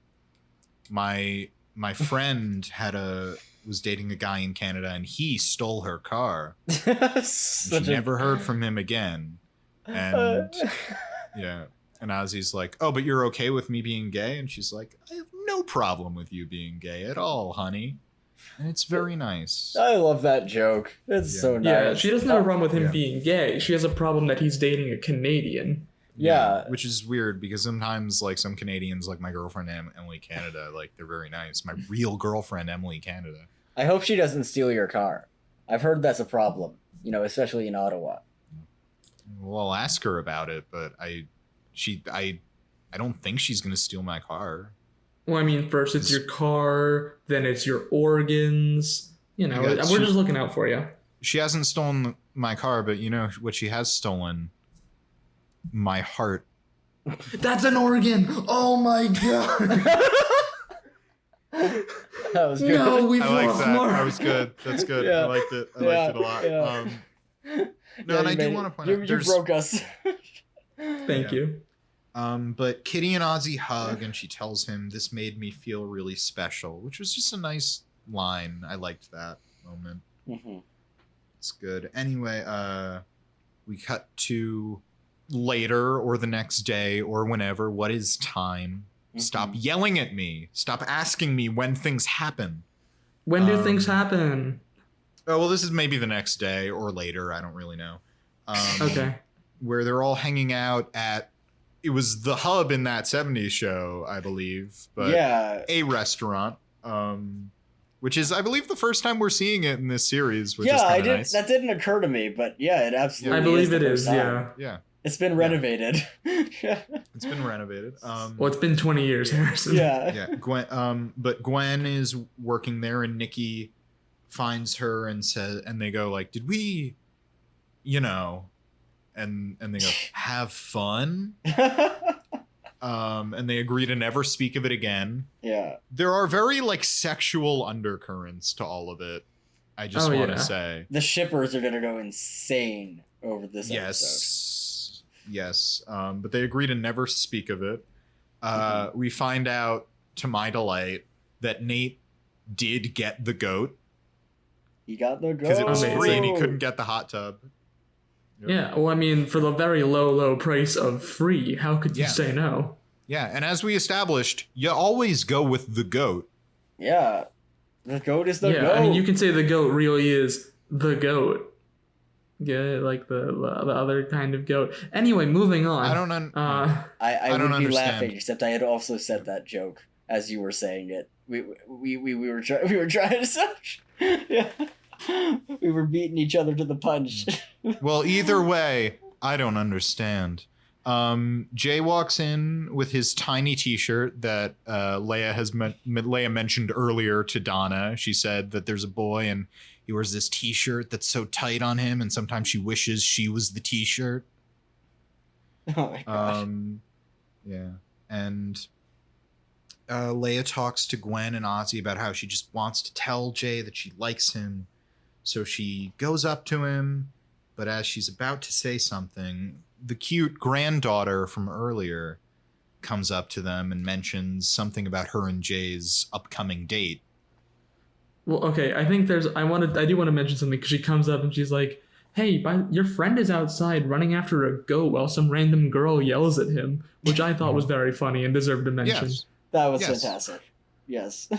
My friend was dating a guy in Canada and he stole her car. She never heard from him again. And and Ozzy's like, oh, but you're okay with me being gay? And she's like, I have no problem with you being gay at all, honey. And it's very nice. I love that joke. It's so nice. Yeah, she doesn't have a problem with him being gay. She has a problem that he's dating a Canadian. Yeah. Which is weird because sometimes like some Canadians, like my girlfriend Emily Canada, like they're very nice. My real girlfriend Emily Canada. I hope she doesn't steal your car. I've heard that's a problem, especially in Ottawa. Well, I'll ask her about it, but I don't think she's going to steal my car. Well, I mean, first it's your car, then it's your organs. We're just looking out for you. She hasn't stolen my car, but you know what she has stolen? My heart. That's an organ. Oh my god. That was good. No, I like that. That was good. That's good. I liked it. I liked it a lot. Yeah. And I do want to point out you broke us. Thank you. But Kitty and Ozzy hug, and she tells him, this made me feel really special, which was just a nice line. I liked that moment. It's good. Anyway, we cut to later or the next day or whenever. What is time? Stop yelling at me. Stop asking me when things happen. When do things happen? Oh, well, this is maybe the next day or later. I don't really know. Okay. Where they're all hanging out at, it was the hub in that 70s show, I believe. But a restaurant, which is, I believe, the first time we're seeing it in this series, which is kind of nice. That didn't occur to me, but it absolutely I believe is it is, time. Yeah. It's been renovated. It's been renovated. Well, it's been 20 years, Harrison. Yeah. Gwen, but Gwen is working there, and Nikki finds her and they go like, did we, and they go, have fun? And they agree to never speak of it again. Yeah. There are very sexual undercurrents to all of it. I just want to say. The shippers are going to go insane over this episode. Yes. But they agree to never speak of it. We find out, to my delight, that Nate did get the goat. He got the goat. Because it was free and he couldn't get the hot tub. Yep. Yeah, well, I mean, for the very low price of free, how could you say no? Yeah, and as we established, you always go with the goat. Yeah, the goat is the goat. Yeah, I mean, you can say the goat really is the goat. Yeah, like the other kind of goat. Anyway, moving on. I don't know. I would be laughing, except I had also said that joke as you were saying it. We were trying to such. Yeah. We were beating each other to the punch. Well, either way, I don't understand. Jay walks in with his tiny t-shirt that Leia mentioned earlier to Donna. She said that there's a boy and he wears this t-shirt that's so tight on him, and sometimes she wishes she was the t-shirt. Oh my gosh. Yeah. And Leia talks to Gwen and Ozzy about how she just wants to tell Jay that she likes him. So she goes up to him, but as she's about to say something, the cute granddaughter from earlier comes up to them and mentions something about her and Jay's upcoming date. Well, okay, I think I do want to mention something, because she comes up and she's like, hey, your friend is outside running after a goat while some random girl yells at him, which I thought was very funny and deserved a mention. Yes. That was fantastic. Yes.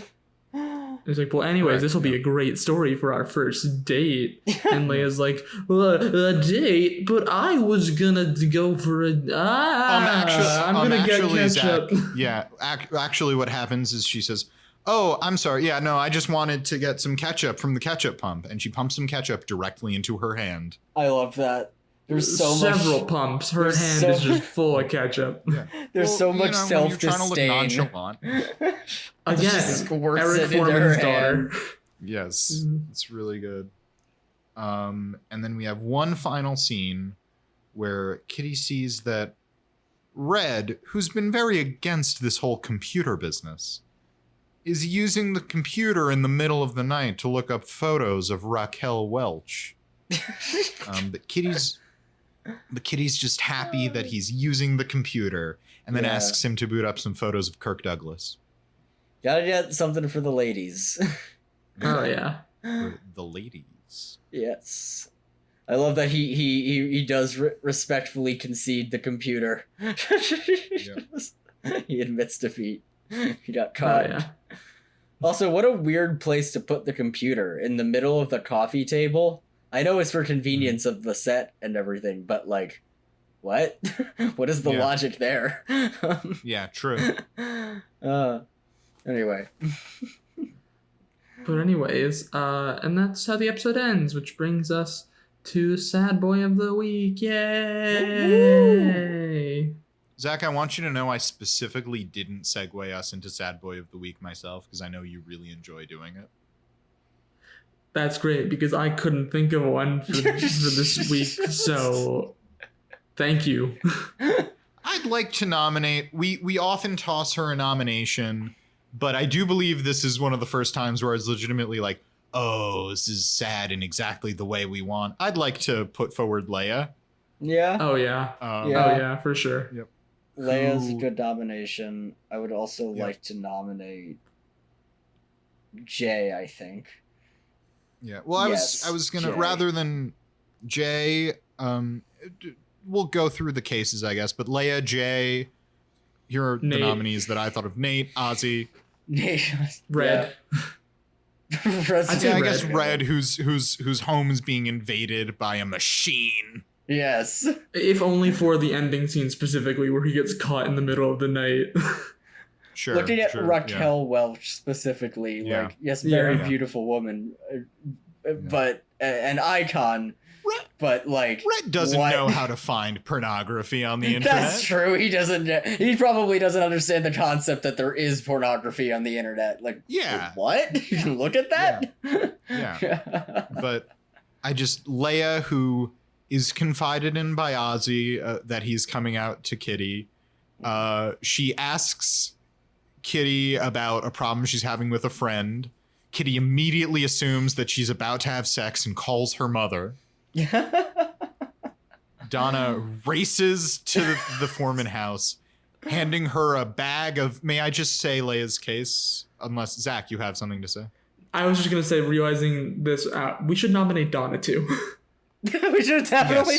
It's like, well, anyways, this will be a great story for our first date. And Leia's like, well, a date? But I was gonna go for I'm gonna get ketchup. Actually what happens is she says, oh, I'm sorry. Yeah, no, I just wanted to get some ketchup from the ketchup pump. And she pumps some ketchup directly into her hand. I love that. There's several pumps. Her hand is just full of ketchup. Yeah. There's so much self-disdain. Again, Eric Foreman's daughter. Yes, it's really good. And then we have one final scene where Kitty sees that Red, who's been very against this whole computer business, is using the computer in the middle of the night to look up photos of Raquel Welch. The Kitty's just happy that he's using the computer, and then asks him to boot up some photos of Kirk Douglas. Gotta get something for the ladies. Oh yeah, for the ladies. Yes, I love that he does respectfully concede the computer. He admits defeat. He got caught. Oh, yeah. Also, what a weird place to put the computer, in the middle of the coffee table. I know it's for convenience of the set and everything, but like, what? What is the logic there? Yeah, true. Anyway. But anyways, and that's how the episode ends, which brings us to Sad Boy of the Week. Yay! Zach, I want you to know I specifically didn't segue us into Sad Boy of the Week myself, because I know you really enjoy doing it. That's great, because I couldn't think of one for this week, so thank you. I'd like to nominate, we often toss her a nomination, but I do believe this is one of the first times where it's legitimately like, oh, this is sad in exactly the way we want. I'd like to put forward Leia. Yeah. Oh, yeah. Oh, yeah, for sure. Yep. Leia's a good nomination. I would also like to nominate Jay, I think. Yeah. Well, I was gonna, Jay. rather than Jay, we'll go through the cases, I guess, but Leia, Jay, here are Nate. the nominees that I thought of. Nate, Ozzy. Nate. Red. I guess Red, whose home is being invaded by a machine. Yes. If only for the ending scene specifically, where he gets caught in the middle of the night. Sure. Looking at Raquel Welch specifically, like, yes, very beautiful woman, but an icon. But like, Red doesn't know how to find pornography on the internet. That's true. He doesn't. He probably doesn't understand the concept that there is pornography on the internet. Like, what? You can look at that. Yeah. But Leia, who is confided in by Ozzy that he's coming out to Kitty. She asks Kitty about a problem she's having with a friend. Kitty immediately assumes that she's about to have sex and calls her mother. Donna races to the Foreman house, handing her a bag of, may I just say Leia's case? Unless, Zach, you have something to say. I was just going to say, realizing this, we should nominate Donna too. We should definitely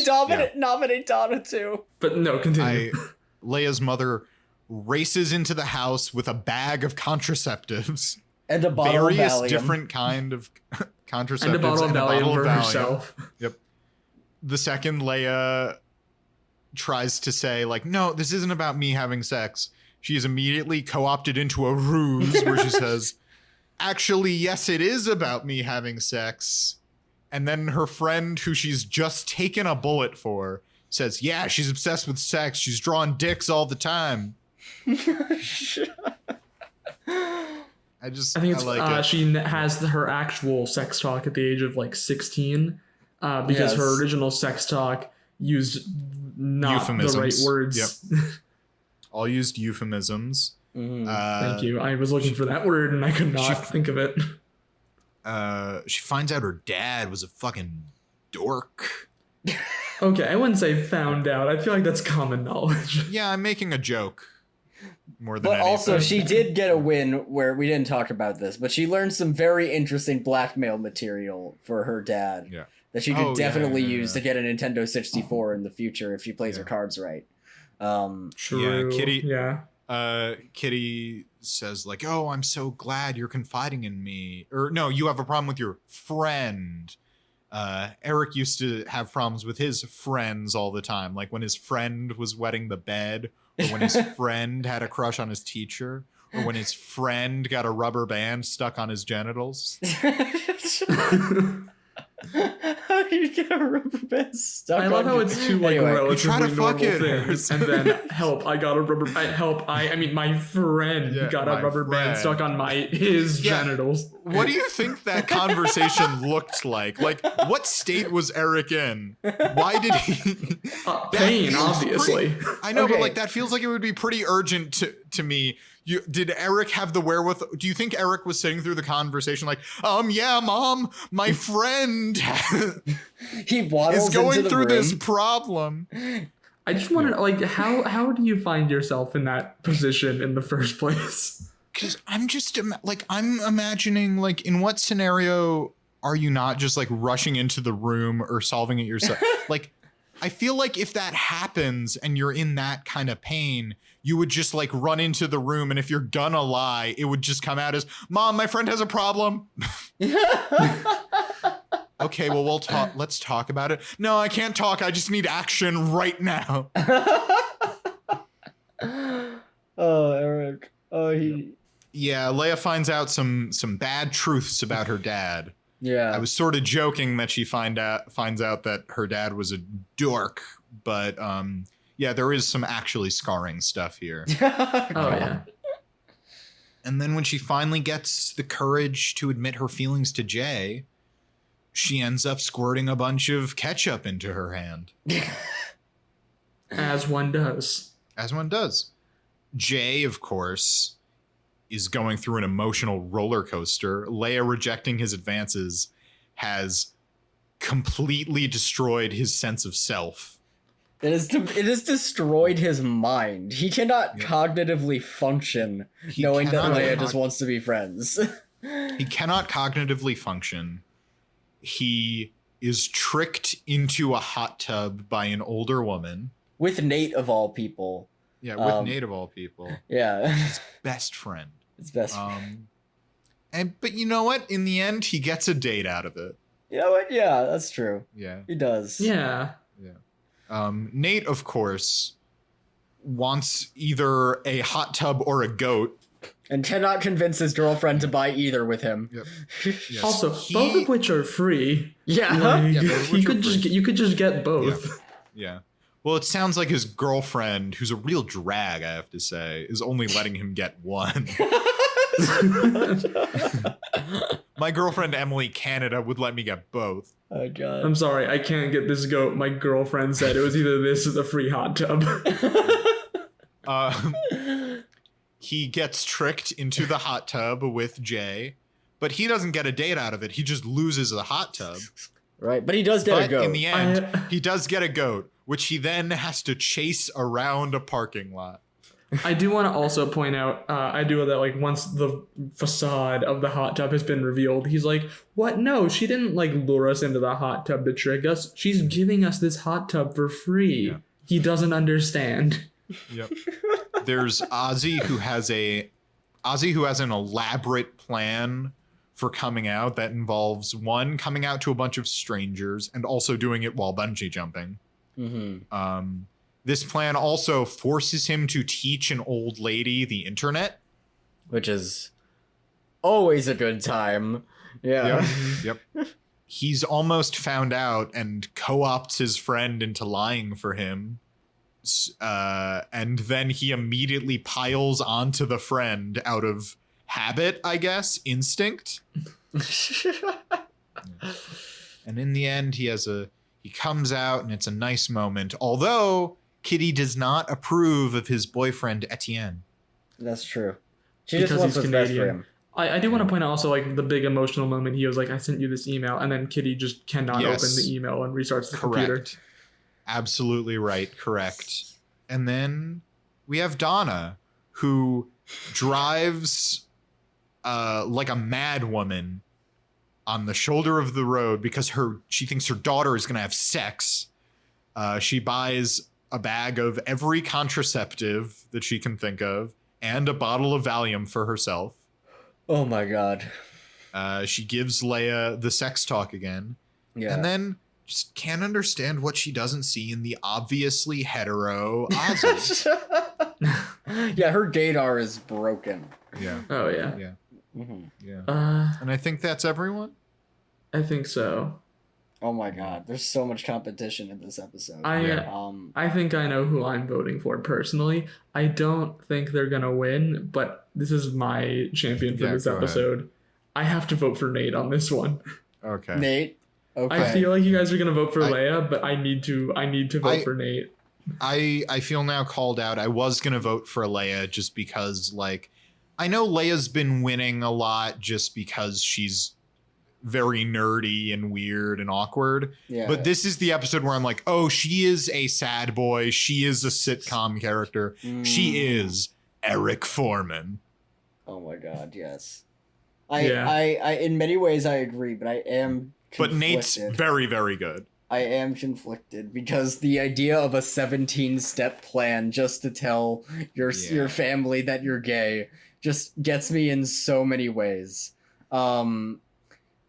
nominate Donna too. But no, continue. Leia's mother races into the house with a bag of contraceptives. And a bottle of Valium. Various different kind of contraceptives. And a bottle of Valium for herself. Yep. The second Leia tries to say, like, no, this isn't about me having sex, she is immediately co-opted into a ruse where she says, actually, yes, it is about me having sex. And then her friend, who she's just taken a bullet for, says, yeah, she's obsessed with sex. She's drawing dicks all the time. I think it's like she has her actual sex talk at the age of like 16 because her original sex talk used not euphemisms. The right words. Yep. All used euphemisms. Thank you. I was looking for that word and I could not think of it. She finds out her dad was a fucking dork. Okay, I wouldn't say found out. I feel like that's common knowledge. Yeah, I'm making a joke. More than anything. But also, she did get a win where we didn't talk about this, but she learned some very interesting blackmail material for her dad that she could definitely use to get a Nintendo 64 in the future if she plays her cards right. True. Kitty says, like, oh, I'm so glad you're confiding in me. Or no, you have a problem with your friend. Eric used to have problems with his friends all the time. Like when his friend was wetting the bed, or when his friend had a crush on his teacher, or when his friend got a rubber band stuck on his genitals. You get a rubber band stuck. I love how it's two like relatively normal things, and then help. I got a rubber band. Help. I mean, my friend got a rubber band stuck on his genitals. What do you think that conversation looked like? Like, what state was Eric in? Why did he? Pain, obviously. I know, but like that feels like it would be pretty urgent to me. Did Eric have the wherewithal? Do you think Eric was sitting through the conversation like, yeah, Mom, my friend he waddles is going into the through room. this problem? I just want to like, how do you find yourself in that position in the first place? Because I'm just I'm imagining like, in what scenario are you not just like rushing into the room or solving it yourself? Like, I feel like if that happens and you're in that kind of pain, you would just like run into the room, and if you're gonna lie, it would just come out as, Mom, my friend has a problem. Okay, well, let's talk about it. No, I can't talk. I just need action right now. Oh, Eric. Oh, Yeah, Leia finds out some bad truths about her dad. Yeah. I was sort of joking that she finds out that her dad was a dork, but yeah, there is some actually scarring stuff here. Oh yeah. And then when she finally gets the courage to admit her feelings to Jay, she ends up squirting a bunch of ketchup into her hand. As one does. As one does. Jay, of course, is going through an emotional roller coaster. Leia rejecting his advances has completely destroyed his sense of self. It has destroyed his mind. He cannot cognitively function knowing that Leia just wants to be friends. He cannot cognitively function. He is tricked into a hot tub by an older woman. With Nate of all people. Yeah, with Nate of all people. Yeah. His best friend. His best friend. But you know what? In the end, he gets a date out of it. You know what? Yeah, that's true. Yeah. He does. Yeah. Yeah. Nate, of course, wants either a hot tub or a goat. And cannot convince his girlfriend to buy either with him. Yep. Yes. Also, both of which are free. Yeah. Like, Yeah, you could just get both. Yeah. Well, it sounds like his girlfriend, who's a real drag, I have to say, is only letting him get one. My girlfriend Emily Canada would let me get both. Oh god. I'm sorry, I can't get this goat. My girlfriend said it was either this or the free hot tub. He gets tricked into the hot tub with Jay, but he doesn't get a date out of it. He just loses the hot tub. Right, but he does get a goat. In the end, he does get a goat, which he then has to chase around a parking lot. I do want to also point out, that like once the facade of the hot tub has been revealed, he's like, what? No, she didn't like lure us into the hot tub to trick us. She's giving us this hot tub for free. Yeah. He doesn't understand. Yep. There's Ozzy who has an elaborate plan for coming out that involves one, coming out to a bunch of strangers and also doing it while bungee jumping. Mm-hmm. This plan also forces him to teach an old lady the internet, which is always a good time. Yeah. Yep. He's almost found out and co-opts his friend into lying for him. And then he immediately piles onto the friend out of habit, I guess, instinct. And in the end, he comes out and it's a nice moment. Although Kitty does not approve of his boyfriend, Etienne. That's true. She just wants what's best for him. I do want to point out also like the big emotional moment. He was like, I sent you this email. And then Kitty just cannot open the email and restarts the computer. Absolutely right. Correct. And then we have Donna, who drives like a mad woman on the shoulder of the road because she thinks her daughter is going to have sex. She buys a bag of every contraceptive that she can think of and a bottle of Valium for herself. Oh my god. She gives Leia the sex talk again. Yeah. And then just can't understand what she doesn't see in the obviously hetero Ozzy. Yeah, her gaydar is broken. Yeah. Oh yeah. Yeah. Mm-hmm. Yeah. And I think that's everyone. I think so. Oh my god, there's so much competition in this episode. I think I know who I'm voting for personally. I don't think they're gonna win, but this is my champion for this episode. Ahead. I have to vote for Nate on this one. Okay. Nate? Okay. I feel like you guys are gonna vote for Leia, but I need to vote for Nate. I feel now called out. I was gonna vote for Leia just because, like, I know Leia's been winning a lot just because she's very nerdy and weird and awkward. Yeah. But this is the episode where I'm like, oh, she is a sad boy. She is a sitcom character. She is Eric Foreman. Oh my god, yes. I in many ways I agree, but I am conflicted. But Nate's very, very good. I am conflicted because the idea of a 17-step plan just to tell your family that you're gay just gets me in so many ways.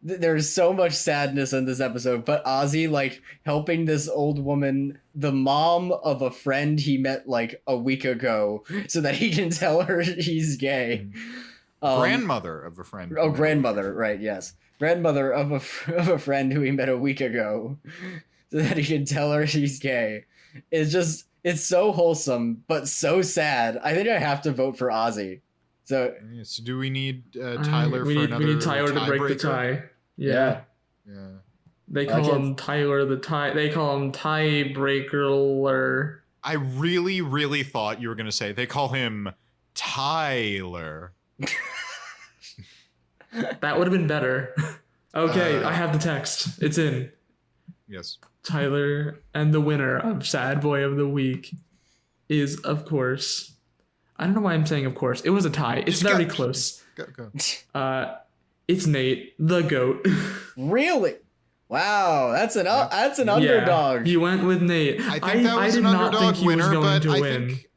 There's so much sadness in this episode, but Ozzy, like, helping this old woman, the mom of a friend he met like a week ago, so that he can tell her he's gay. Grandmother of a friend. Oh, grandmother, right, yes. Grandmother of a friend who he met a week ago, so that he can tell her she's gay. It's so wholesome, but so sad. I think I have to vote for Ozzy. So do we need Tyler for another? We need Tyler to break the tie. Yeah. They call him Tyler the tie. They call him tiebreaker. I really, really thought you were gonna say they call him Tyler. That would have been better. Okay, I have the text. It's in. Yes. Tyler, and the winner of Sad Boy of the Week is, of course, I don't know why I'm saying of course. It was a tie. It's very close. Go. It's Nate, the GOAT. Really? Wow, that's an underdog. He went with Nate. I think that was an underdog winner, but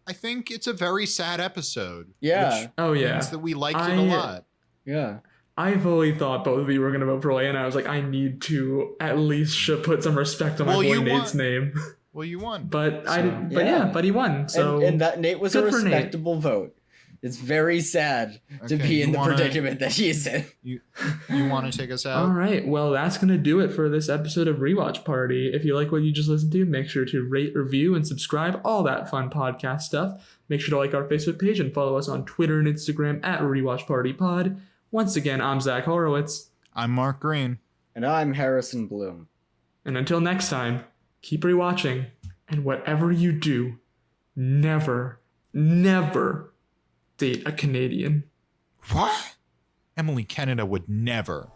I think it's a very sad episode. Yeah. Means that we liked it a lot. Yeah. I fully thought both of you were going to vote for Leia, and I was like, I need to at least put some respect on my boy Nate's name. Well, you won. But I didn't. But he won. So and that Nate was a respectable vote. It's very sad to be in the predicament that he's in. You want to take us out? All right. Well, that's going to do it for this episode of Rewatch Party. If you like what you just listened to, make sure to rate, review, and subscribe. All that fun podcast stuff. Make sure to like our Facebook page and follow us on Twitter and Instagram at Rewatch Party Pod. Once again, I'm Zach Horowitz. I'm Mark Green. And I'm Harrison Bloom. And until next time, keep rewatching. And whatever you do, never date a Canadian. What? Emily Canada would never.